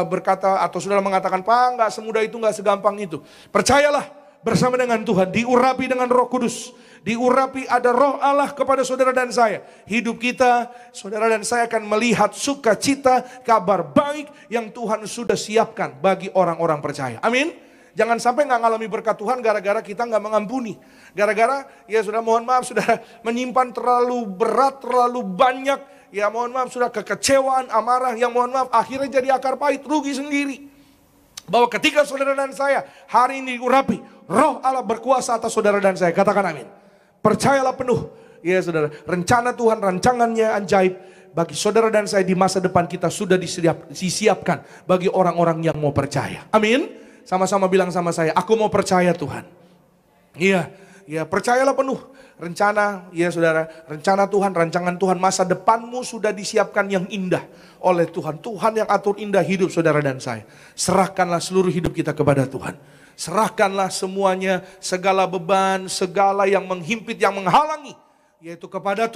berkata atau saudara mengatakan, "Pak, enggak semudah itu, enggak segampang itu." Percayalah, bersama dengan Tuhan, diurapi dengan Roh Kudus. Diurapi ada Roh Allah kepada saudara dan saya. Hidup kita, saudara dan saya akan melihat sukacita, kabar baik yang Tuhan sudah siapkan bagi orang-orang percaya. Amin. Jangan sampai nggak ngalami berkat Tuhan gara-gara kita nggak mengampuni. Gara-gara ya sudah, mohon maaf, sudah menyimpan terlalu berat, terlalu banyak. Ya mohon maaf, sudah kekecewaan, amarah yang mohon maaf akhirnya jadi akar pahit, rugi sendiri. Bahwa ketika saudara dan saya hari ini diurapi, Roh Allah berkuasa atas saudara dan saya. Katakan amin. Percayalah penuh. Ya saudara, rencana Tuhan, rancangannya ajaib bagi saudara dan saya di masa depan kita sudah disiapkan bagi orang-orang yang mau percaya. Amin. Sama-sama bilang sama saya, aku mau percaya Tuhan. Iya, Ya, percayalah penuh rencana, ya saudara, rencana Tuhan, rancangan Tuhan, masa depanmu sudah disiapkan yang indah oleh Tuhan. Tuhan yang atur indah hidup saudara dan saya. Serahkanlah seluruh hidup kita kepada Tuhan. Serahkanlah semuanya, segala beban, segala yang menghimpit, yang menghalangi, yaitu kepada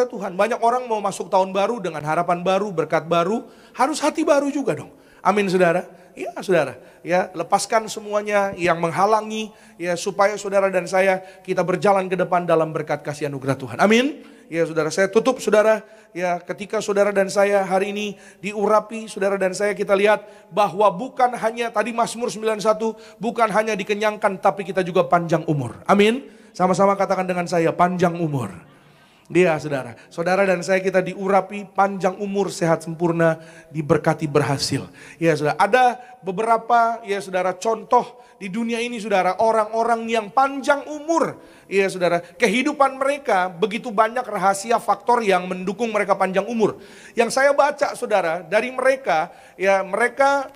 Tuhan. Banyak orang mau masuk tahun baru dengan harapan baru, berkat baru, harus hati baru juga dong. Amin saudara. Ya saudara, ya lepaskan semuanya yang menghalangi, ya supaya saudara dan saya kita berjalan ke depan dalam berkat kasih anugerah Tuhan. Amin. Ya saudara, saya tutup saudara, ya ketika saudara dan saya hari ini diurapi, saudara dan saya kita lihat bahwa bukan hanya tadi Mazmur 91, bukan hanya dikenyangkan tapi kita juga panjang umur. Amin. Sama-sama katakan dengan saya, panjang umur. Dia saudara, saudara dan saya kita diurapi panjang umur, sehat sempurna, diberkati berhasil. Ya saudara, ada beberapa ya saudara contoh di dunia ini saudara, orang-orang yang panjang umur. Ya saudara, kehidupan mereka begitu banyak rahasia faktor yang mendukung mereka panjang umur. Yang saya baca saudara, dari mereka, ya mereka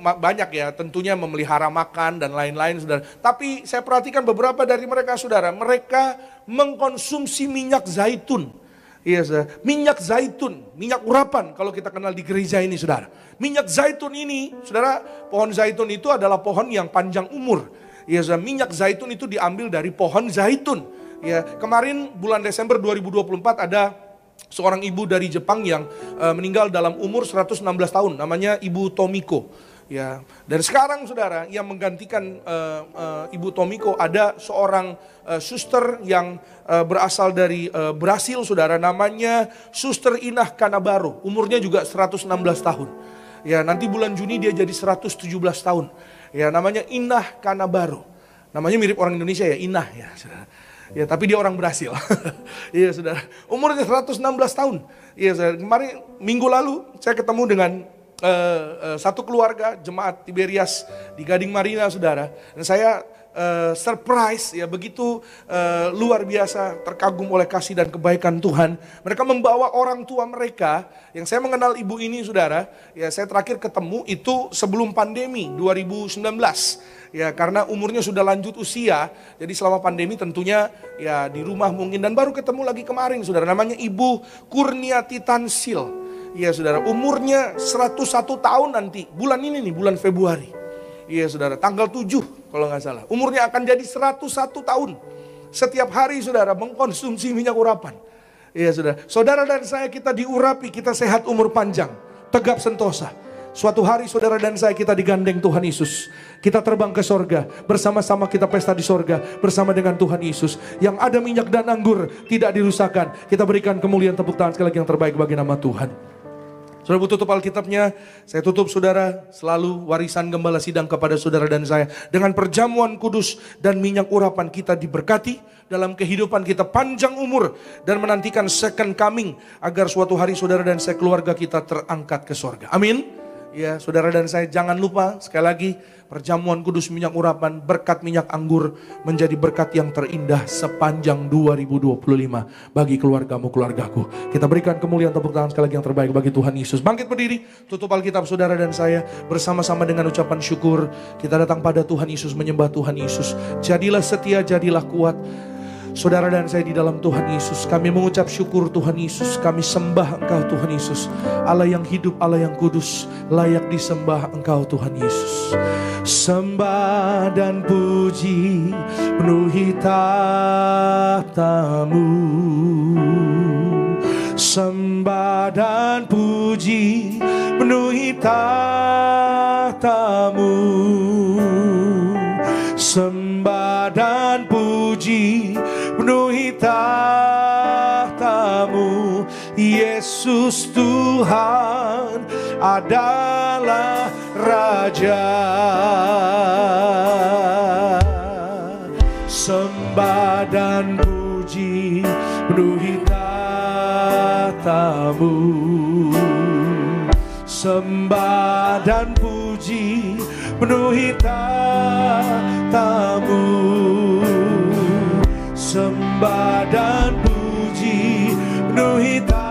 banyak ya tentunya memelihara makan dan lain-lain saudara. Tapi saya perhatikan beberapa dari mereka saudara, mereka mengkonsumsi minyak zaitun. Iya saudara, minyak zaitun, minyak urapan kalau kita kenal di gereja ini saudara. Minyak zaitun ini saudara, pohon zaitun itu adalah pohon yang panjang umur. Iya saudara, minyak zaitun itu diambil dari pohon zaitun. Ya, kemarin bulan Desember 2024 ada seorang ibu dari Jepang yang meninggal dalam umur 116 tahun, namanya Ibu Tomiko. Ya, dan sekarang saudara yang menggantikan Ibu Tomiko ada seorang suster yang berasal dari Brasil saudara, namanya Suster Inah Kanabaro, umurnya juga 116 tahun. Ya, nanti bulan Juni dia jadi 117 tahun. Ya, namanya Inah Kanabaro. Namanya mirip orang Indonesia ya, Inah ya saudara. Ya, tapi dia orang Brasil. Iya, saudara. Umurnya 116 tahun. Iya, saudara. Kemarin minggu lalu saya ketemu dengan satu keluarga jemaat Tiberias di Gading Marina, saudara. Dan saya surprise ya, begitu luar biasa, terkagum oleh kasih dan kebaikan Tuhan. Mereka membawa orang tua mereka, yang saya mengenal ibu ini saudara. Ya, saya terakhir ketemu itu sebelum pandemi 2019. Ya, karena umurnya sudah lanjut usia, jadi selama pandemi tentunya ya di rumah mungkin, dan baru ketemu lagi kemarin saudara, namanya Ibu Kurniati Tansil. Ya saudara, umurnya 101 tahun nanti, bulan ini nih, bulan Februari. Iya saudara, tanggal 7 kalau nggak salah, umurnya akan jadi 101 tahun. Setiap hari saudara mengkonsumsi minyak urapan. Iya saudara, saudara dan saya kita diurapi, kita sehat umur panjang, tegap sentosa. Suatu hari saudara dan saya kita digandeng Tuhan Yesus. Kita terbang ke sorga. Bersama-sama kita pesta di sorga. Bersama dengan Tuhan Yesus. Yang ada minyak dan anggur tidak dirusakkan. Kita berikan kemuliaan, tepuk tangan sekali lagi yang terbaik bagi nama Tuhan. Saudara tutup Alkitabnya. Saya tutup saudara. Selalu warisan gembala sidang kepada saudara dan saya. Dengan perjamuan kudus dan minyak urapan kita diberkati. Dalam kehidupan kita panjang umur. Dan menantikan second coming. Agar suatu hari saudara dan saya, keluarga kita terangkat ke sorga. Amin. Ya, saudara dan saya jangan lupa sekali lagi, perjamuan kudus minyak urapan, berkat minyak anggur menjadi berkat yang terindah sepanjang 2025 bagi keluargamu, keluargaku. Kita berikan kemuliaan, tepuk tangan sekali lagi yang terbaik bagi Tuhan Yesus. Bangkit berdiri, tutup Alkitab saudara dan saya, bersama-sama dengan ucapan syukur. Kita datang pada Tuhan Yesus, menyembah Tuhan Yesus. Jadilah setia, jadilah kuat. Saudara dan saya di dalam Tuhan Yesus, kami mengucap syukur Tuhan Yesus, kami sembah Engkau Tuhan Yesus, Allah yang hidup, Allah yang kudus, layak disembah Engkau Tuhan Yesus. Sembah dan puji penuhi tahta-Mu, sembah dan puji penuhi tahta-Mu, sembah dan puji penuhi tahta-Mu. Yesus Tuhan adalah Raja. Sembah dan puji penuhi tahta-Mu, sembah dan puji penuhi tahta-Mu, sembah dan puji penuhi tahta-Mu.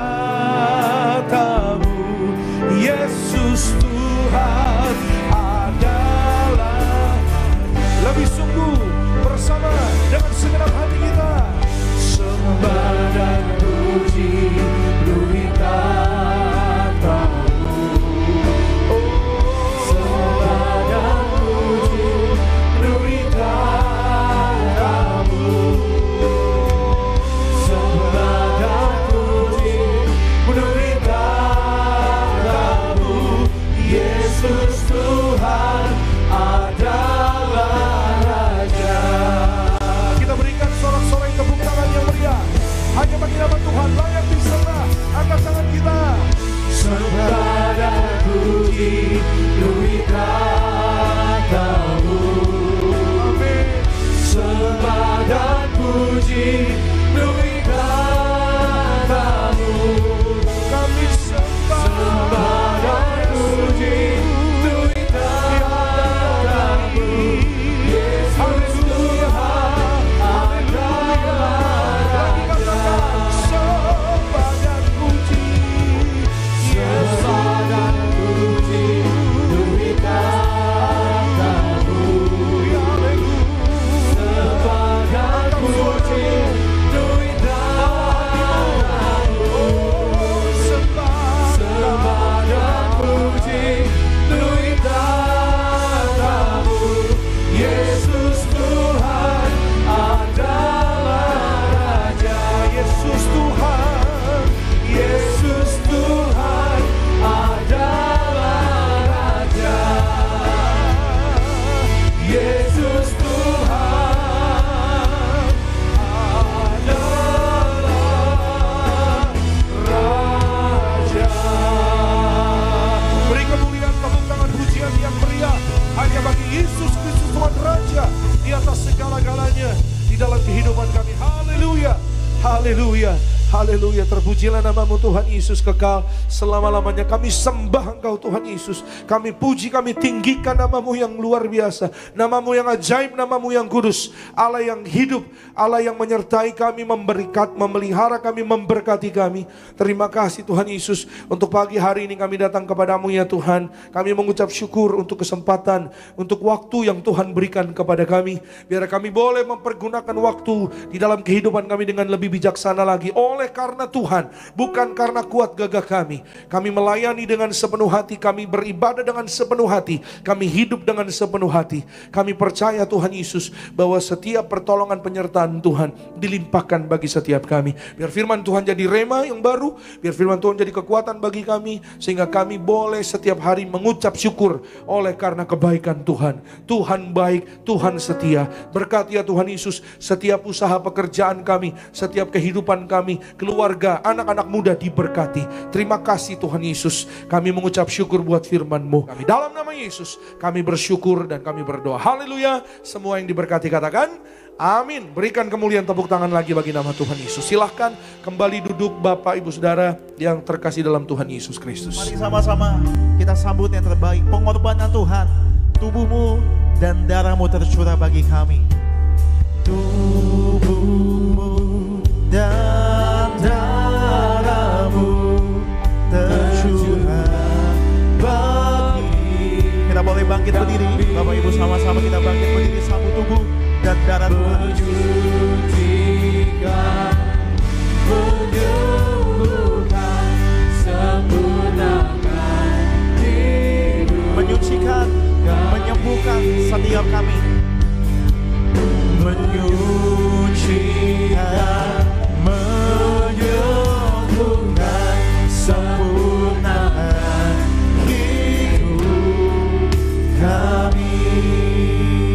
Yesus Tuhan adalah, lebih sungguh bersama dengan puji, demi kata-Mu. Kami sembah dan puji, demi kata-Mu. Yesus Tuhan adalah Raja. sembah dan puji. Sembah dan puji, demi kata-Mu. Sembah dan puji, demi kata-Mu. Sembah dan puji, demi kata-Mu. Yesus Tuhan adalah Raja. Yesus Tuhan, Yesus Tuhan adalah Raja. Yesus Tuhan adalah Raja. beri kemuliaan, tepuk tangan, pujian yang meriah hanya bagi Yesus Kristus Tuhan Raja di atas segala-galanya di dalam kehidupan kami. Haleluya, haleluya, haleluya. Terpujilah namamu Tuhan Yesus kekal selama-lamanya. Kami sembah Engkau Tuhan Yesus. Kami puji, kami tinggikan namamu yang luar biasa, namamu yang ajaib, namamu yang kudus. Allah yang hidup, Allah yang menyertai kami, memelihara kami, memberkati kami. Terima kasih Tuhan Yesus. Untuk pagi hari ini kami datang kepadamu ya Tuhan. Kami mengucap syukur untuk kesempatan, untuk waktu yang Tuhan berikan kepada kami. Biar kami boleh mempergunakan waktu di dalam kehidupan kami dengan lebih bijaksana lagi. Oleh karena Tuhan, bukan karena kuat gagah kami. Kami melayani dengan sepenuh hati, kami beribadah dengan sepenuh hati, kami hidup dengan sepenuh hati. Kami percaya Tuhan Yesus bahwa setiap pertolongan penyertaan Tuhan dilimpahkan bagi setiap kami. Biar firman Tuhan jadi rema yang baru, biar firman Tuhan jadi kekuatan bagi kami, sehingga kami boleh setiap hari mengucap syukur oleh karena kebaikan Tuhan. Tuhan baik, Tuhan setia. Berkati ya Tuhan Yesus setiap usaha pekerjaan kami, setiap kehidupan kami, keluarga, anak-anak muda diberkati. Terima kasih Tuhan Yesus. Kami mengucap syukur buat firman-Mu. Kami dalam nama Yesus, kami bersyukur dan kami berdoa. Haleluya. Semua yang diberkati katakan amin. Berikan kemuliaan, tepuk tangan lagi bagi nama Tuhan Yesus. Silahkan kembali duduk Bapak Ibu Saudara yang terkasih dalam Tuhan Yesus Kristus. Mari sama-sama kita sambut yang terbaik, pengorbanan Tuhan. Tubuhmu dan darahmu tercurah bagi kami. Tubuhmu dan darahmu tercurah bagi. Kita boleh bangkit berdiri, Bapak Ibu sama-sama kita bangkit berdiri, sambut tubuh dan darah Tuhan Yesus. Menyembuhkan, sempurnakan hidup, Menyucikan, menyembuhkan setiap kami. Menyucikan, menyembuhkan, sempurnakan hidup kami.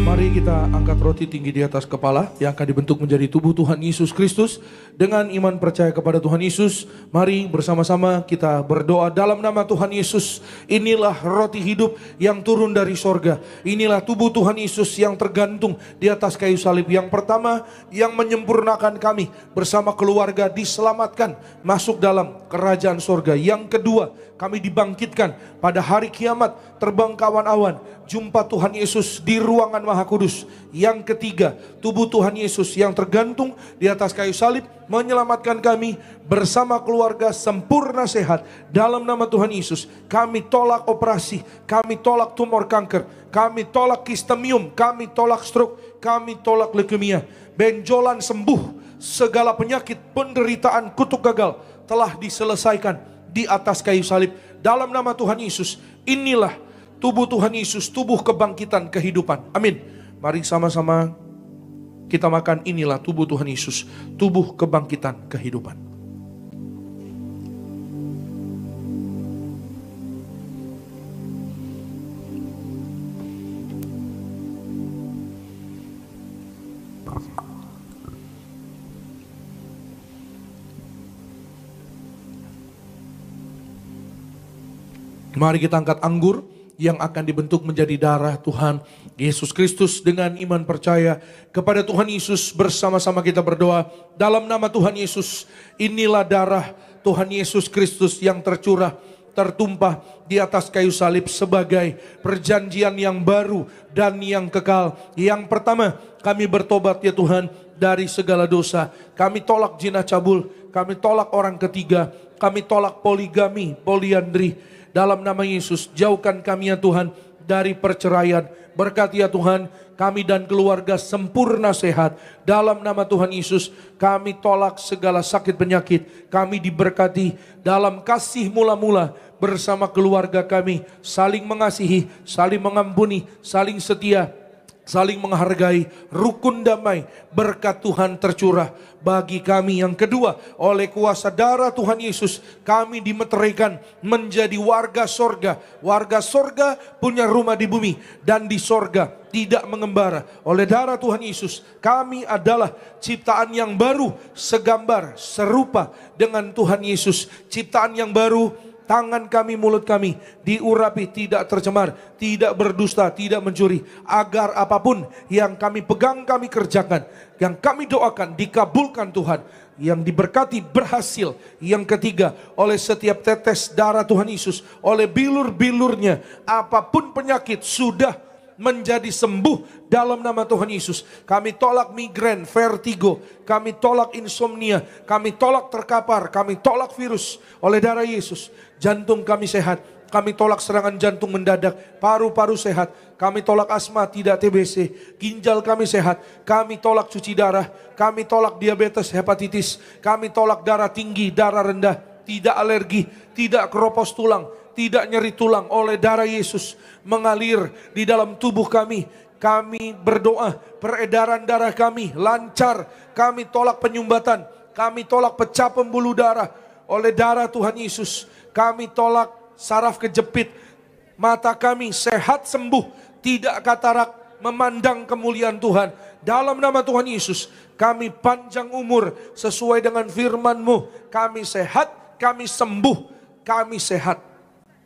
Mari kita angkat roti tinggi di atas kepala yang akan dibentuk menjadi tubuh Tuhan Yesus Kristus. Dengan iman percaya kepada Tuhan Yesus, mari bersama-sama kita berdoa dalam nama Tuhan Yesus. Inilah roti hidup yang turun dari sorga. Inilah tubuh Tuhan Yesus yang tergantung di atas kayu salib. Yang pertama, yang menyempurnakan kami bersama keluarga diselamatkan masuk dalam kerajaan sorga. Yang kedua, kami dibangkitkan pada hari kiamat, terbang ke awan-awan, jumpa Tuhan Yesus di ruangan Maha Kudus. Yang ketiga, tubuh Tuhan Yesus yang tergantung di atas kayu salib menyelamatkan kami bersama keluarga sempurna sehat dalam nama Tuhan Yesus. Kami tolak operasi, kami tolak tumor kanker, kami tolak kistemium, kami tolak stroke, kami tolak leukemia. Benjolan sembuh, segala penyakit, penderitaan, kutuk gagal telah diselesaikan di atas kayu salib dalam nama Tuhan Yesus. Inilah tubuh Tuhan Yesus, tubuh kebangkitan kehidupan. Amin. Mari sama-sama kita makan. Inilah tubuh Tuhan Yesus, tubuh kebangkitan kehidupan. Mari kita angkat anggur yang akan dibentuk menjadi darah Tuhan Yesus Kristus. Dengan iman percaya kepada Tuhan Yesus, bersama-sama kita berdoa dalam nama Tuhan Yesus. Inilah darah Tuhan Yesus Kristus yang tercurah, tertumpah di atas kayu salib sebagai perjanjian yang baru dan yang kekal. Yang pertama, kami bertobat ya Tuhan dari segala dosa. Kami tolak zina cabul, kami tolak orang ketiga, kami tolak poligami, poliandri. Dalam nama Yesus, jauhkan kami ya Tuhan dari perceraian. Berkati ya Tuhan, kami dan keluarga sempurna sehat. Dalam nama Tuhan Yesus, kami tolak segala sakit penyakit. Kami diberkati dalam kasih mula-mula bersama keluarga kami. Saling mengasihi, saling mengampuni, saling setia, saling menghargai, rukun damai, berkat Tuhan tercurah bagi kami. Yang kedua, oleh kuasa darah Tuhan Yesus, kami dimeteraikan menjadi warga sorga. Warga sorga punya rumah di bumi dan di sorga, tidak mengembara. Oleh darah Tuhan Yesus, kami adalah ciptaan yang baru, segambar, serupa dengan Tuhan Yesus. Ciptaan yang baru. Tangan kami, mulut kami diurapi, tidak tercemar, tidak berdusta, tidak mencuri. Agar apapun yang kami pegang, kami kerjakan. Yang kami doakan dikabulkan Tuhan. Yang diberkati berhasil. Yang ketiga, oleh setiap tetes darah Tuhan Yesus, oleh bilur-bilurnya, apapun penyakit sudah menjadi sembuh dalam nama Tuhan Yesus. Kami tolak migrain, vertigo, kami tolak insomnia, kami tolak terkapar, kami tolak virus oleh darah Yesus. Jantung kami sehat, kami tolak serangan jantung mendadak, paru-paru sehat, kami tolak asma, tidak TBC, ginjal kami sehat, kami tolak cuci darah, kami tolak diabetes, hepatitis, kami tolak darah tinggi, darah rendah, tidak alergi, tidak keropos tulang, tidak nyeri tulang. Oleh darah Yesus mengalir di dalam tubuh kami. Kami berdoa peredaran darah kami lancar. Kami tolak penyumbatan, kami tolak pecah pembuluh darah. Oleh darah Tuhan Yesus kami tolak saraf kejepit. Mata kami sehat sembuh, tidak katarak, memandang kemuliaan Tuhan. Dalam nama Tuhan Yesus kami panjang umur sesuai dengan firman-Mu. Kami sehat, kami sembuh, kami sehat.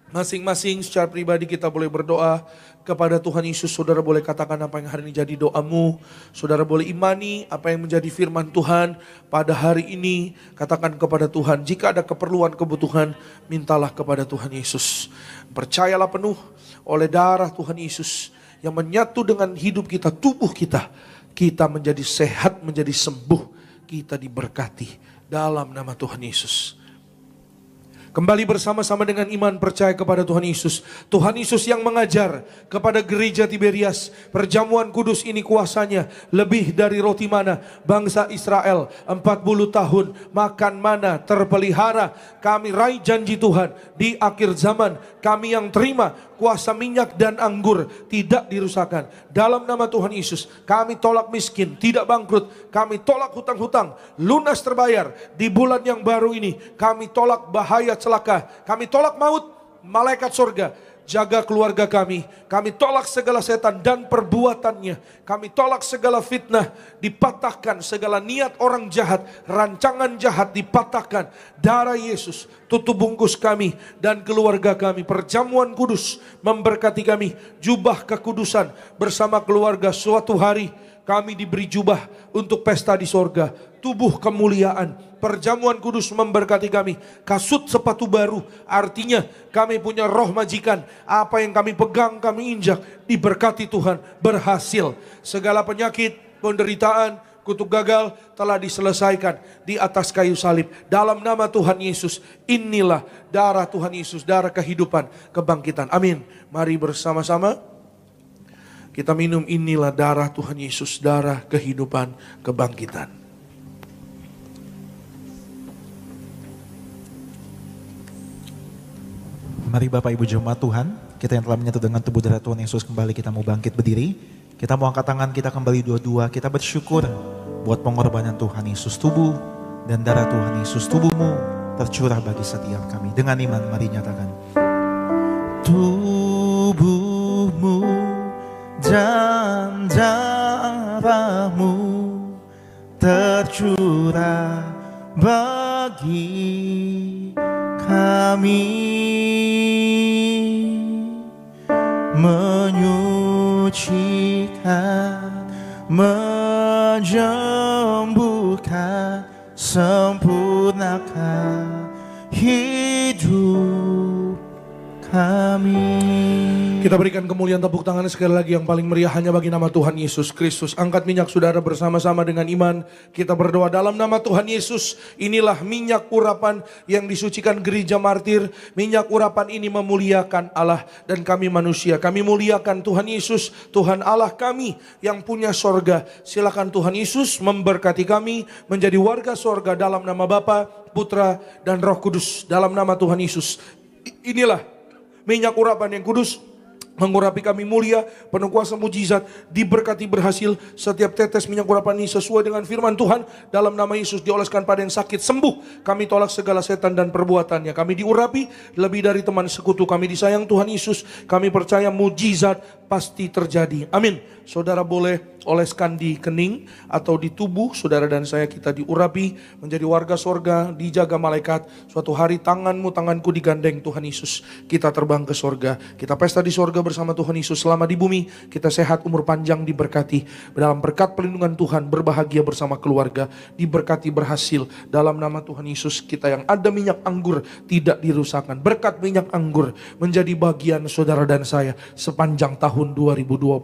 Masing-masing secara pribadi kita boleh berdoa kepada Tuhan Yesus. Saudara boleh katakan apa yang hari ini jadi doamu. Saudara boleh imani apa yang menjadi firman Tuhan pada hari ini. Katakan kepada Tuhan, jika ada keperluan, kebutuhan, mintalah kepada Tuhan Yesus. Percayalah penuh oleh darah Tuhan Yesus yang menyatu dengan hidup kita, tubuh kita. Kita menjadi sehat, menjadi sembuh. Kita diberkati dalam nama Tuhan Yesus. Kembali bersama-sama dengan iman percaya kepada Tuhan Yesus. Tuhan Yesus yang mengajar kepada gereja Tiberias, perjamuan kudus ini kuasanya lebih dari roti mana. Bangsa Israel 40 tahun makan mana terpelihara. Kami raih janji Tuhan di akhir zaman. Kami yang terima kuasa minyak dan anggur tidak dirusakkan. Dalam nama Tuhan Yesus kami tolak miskin, tidak bangkrut. Kami tolak hutang-hutang, lunas terbayar. Di bulan yang baru ini kami tolak bahaya celaka. Kami tolak maut, malaikat sorga jaga keluarga kami. Kami tolak segala setan dan perbuatannya. Kami tolak segala fitnah, dipatahkan segala niat orang jahat, rancangan jahat dipatahkan. Darah Yesus tutup bungkus kami dan keluarga kami. Perjamuan kudus memberkati kami. Jubah kekudusan bersama keluarga. Suatu hari kami diberi jubah untuk pesta di sorga. Tubuh kemuliaan. Perjamuan kudus memberkati kami. Kasut sepatu baru. Artinya kami punya roh majikan. Apa yang kami pegang, kami injak. Diberkati Tuhan. Berhasil. Segala penyakit, penderitaan, kutuk gagal telah diselesaikan di atas kayu salib. Dalam nama Tuhan Yesus. Inilah darah Tuhan Yesus. Darah kehidupan, kebangkitan. Amin. Mari bersama-sama kita minum. Inilah darah Tuhan Yesus. Darah kehidupan, kebangkitan. Mari Bapak Ibu jemaat Tuhan, kita yang telah menyatu dengan tubuh darah Tuhan Yesus, kembali kita mau bangkit berdiri. Kita mau angkat tangan kita kembali dua-dua. Kita bersyukur buat pengorbanan Tuhan Yesus. Tubuh dan darah Tuhan Yesus, tubuhmu tercurah bagi setiap kami. Dengan iman mari nyatakan, tubuhmu dan darahmu tercurah bagi kami. menyucikan, menyembuhkan, sempurnakan hidup kami. Kita berikan kemuliaan tepuk tangan sekali lagi yang paling meriah hanya bagi nama Tuhan Yesus Kristus. Angkat minyak saudara bersama-sama dengan iman. Kita berdoa dalam nama Tuhan Yesus. Inilah minyak urapan yang disucikan gereja martir. Minyak urapan ini memuliakan Allah dan kami manusia. Kami muliakan Tuhan Yesus, Tuhan Allah kami yang punya sorga. Silakan Tuhan Yesus memberkati kami menjadi warga sorga dalam nama Bapa, Putra, dan Roh Kudus. Dalam nama Tuhan Yesus. Inilah minyak urapan yang kudus, mengurapi kami mulia, penuh kuasa mujizat, diberkati berhasil. Setiap tetes minyak urapan ini sesuai dengan firman Tuhan. Dalam nama Yesus dioleskan pada yang sakit sembuh. Kami tolak segala setan dan perbuatannya. Kami diurapi lebih dari teman sekutu. Kami disayang Tuhan Yesus. Kami percaya mujizat pasti terjadi. Amin. Saudara boleh oleskan di kening atau di tubuh saudara dan saya, kita diurapi menjadi warga sorga, dijaga malaikat. Suatu hari tanganmu, tanganku digandeng Tuhan Yesus. Kita terbang ke sorga. Kita pesta di sorga bersama Tuhan Yesus. Selama di bumi kita sehat, umur panjang, diberkati. Dalam berkat perlindungan Tuhan, berbahagia bersama keluarga, diberkati berhasil. Dalam nama Tuhan Yesus, kita yang ada minyak anggur tidak dirusakkan. Berkat minyak anggur menjadi bagian saudara dan saya sepanjang tahun 2025.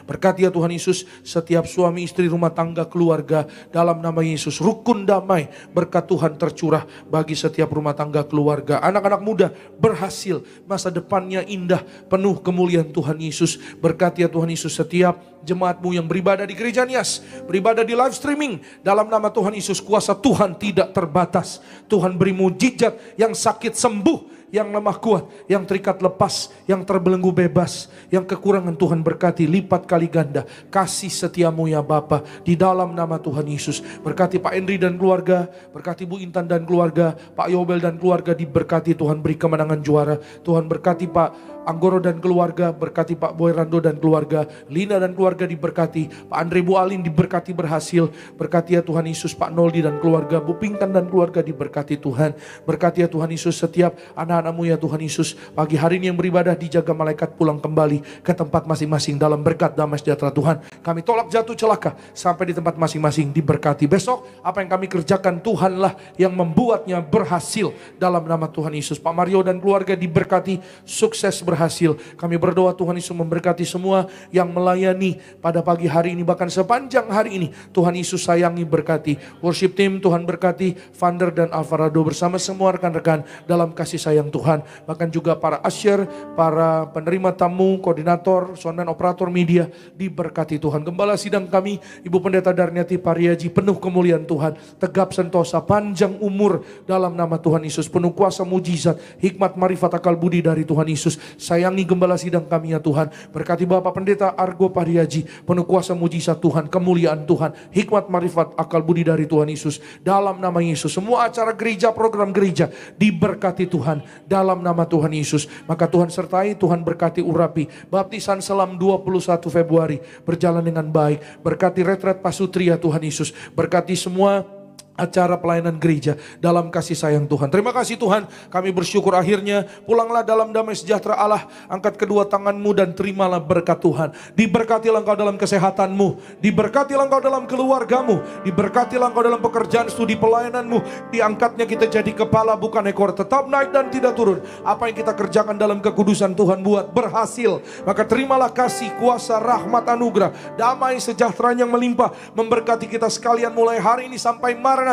Berkati ya Tuhan Yesus setiap suami istri, rumah tangga, keluarga. Dalam nama Yesus rukun damai, berkat Tuhan tercurah bagi setiap rumah tangga, keluarga. Anak-anak muda berhasil, masa depannya indah, penuh kemuliaan Tuhan Yesus. Berkati ya Tuhan Yesus setiap jemaatmu yang beribadah di gereja Nias, beribadah di live streaming. Dalam nama Tuhan Yesus kuasa Tuhan tidak terbatas. Tuhan beri mujizat, yang sakit sembuh, yang lemah kuat, yang terikat lepas, yang terbelenggu bebas, yang kekurangan Tuhan berkati lipat kali ganda. Kasih setiamu ya Bapa, di dalam nama Tuhan Yesus. Berkati Pak Henry dan keluarga, berkati Bu Intan dan keluarga, Pak Yobel dan keluarga diberkati. Tuhan beri kemenangan juara. Tuhan berkati Pak Anggoro dan keluarga, berkati Pak Boy Rando dan keluarga, Lina dan keluarga diberkati, Pak Andre Bu Alin diberkati berhasil. Berkati ya Tuhan Yesus Pak Noldi dan keluarga, Bu Pinkan dan keluarga diberkati Tuhan. Berkati ya Tuhan Yesus setiap anak-anakmu ya Tuhan Yesus. Pagi hari ini yang beribadah dijaga malaikat pulang kembali ke tempat masing-masing dalam berkat damai sejahtera Tuhan. Kami tolak jatuh celaka sampai di tempat masing-masing diberkati. Besok apa yang kami kerjakan Tuhanlah yang membuatnya berhasil dalam nama Tuhan Yesus. Pak Mario dan keluarga diberkati, sukses berhasil. Kami berdoa Tuhan Yesus memberkati semua yang melayani pada pagi hari ini, bahkan sepanjang hari ini. Tuhan Yesus sayangi, berkati worship team, Tuhan berkati Vander dan Alvarado bersama semua rekan-rekan dalam kasih sayang Tuhan. Bahkan juga para usher, para penerima tamu, koordinator, sound dan operator media diberkati Tuhan. Gembala sidang kami Ibu Pendeta Darniati Pariaji, penuh kemuliaan Tuhan, tegap sentosa, panjang umur dalam nama Tuhan Yesus, penuh kuasa mujizat, hikmat marifat akal budi dari Tuhan Yesus. Sayangi gembala sidang kami ya Tuhan. Berkati Bapak Pendeta Argo Pariaji, penuh kuasa mujizat Tuhan, kemuliaan Tuhan, hikmat marifat akal budi dari Tuhan Yesus. Dalam nama Yesus semua acara gereja, program gereja diberkati Tuhan dalam nama Tuhan Yesus. Maka Tuhan sertai, Tuhan berkati urapi baptisan selam 21 Februari berjalan dengan baik. Berkati retret Pasutria Tuhan Yesus. Berkati semua acara pelayanan gereja dalam kasih sayang Tuhan. Terima kasih Tuhan, kami bersyukur akhirnya pulanglah dalam damai sejahtera Allah. Angkat kedua tanganmu dan terimalah berkat Tuhan. Diberkatilah engkau dalam kesehatanmu, diberkatilah engkau dalam keluargamu, diberkatilah engkau dalam pekerjaan studi pelayananmu. Diangkatnya kita jadi kepala bukan ekor, tetap naik dan tidak turun. Apa yang kita kerjakan dalam kekudusan Tuhan buat berhasil. Maka terimalah kasih, kuasa, rahmat, anugerah, damai sejahtera yang melimpah memberkati kita sekalian mulai hari ini sampai Maranatha.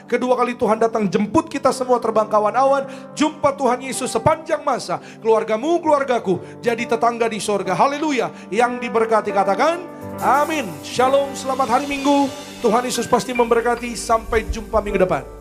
Kedua kali Tuhan datang jemput kita semua terbang ke awan-awan. Jumpa Tuhan Yesus sepanjang masa. Keluargamu, keluargaku jadi tetangga di sorga. Haleluya. Yang diberkati katakan amin. Shalom, selamat hari Minggu. Tuhan Yesus pasti memberkati. Sampai jumpa minggu depan.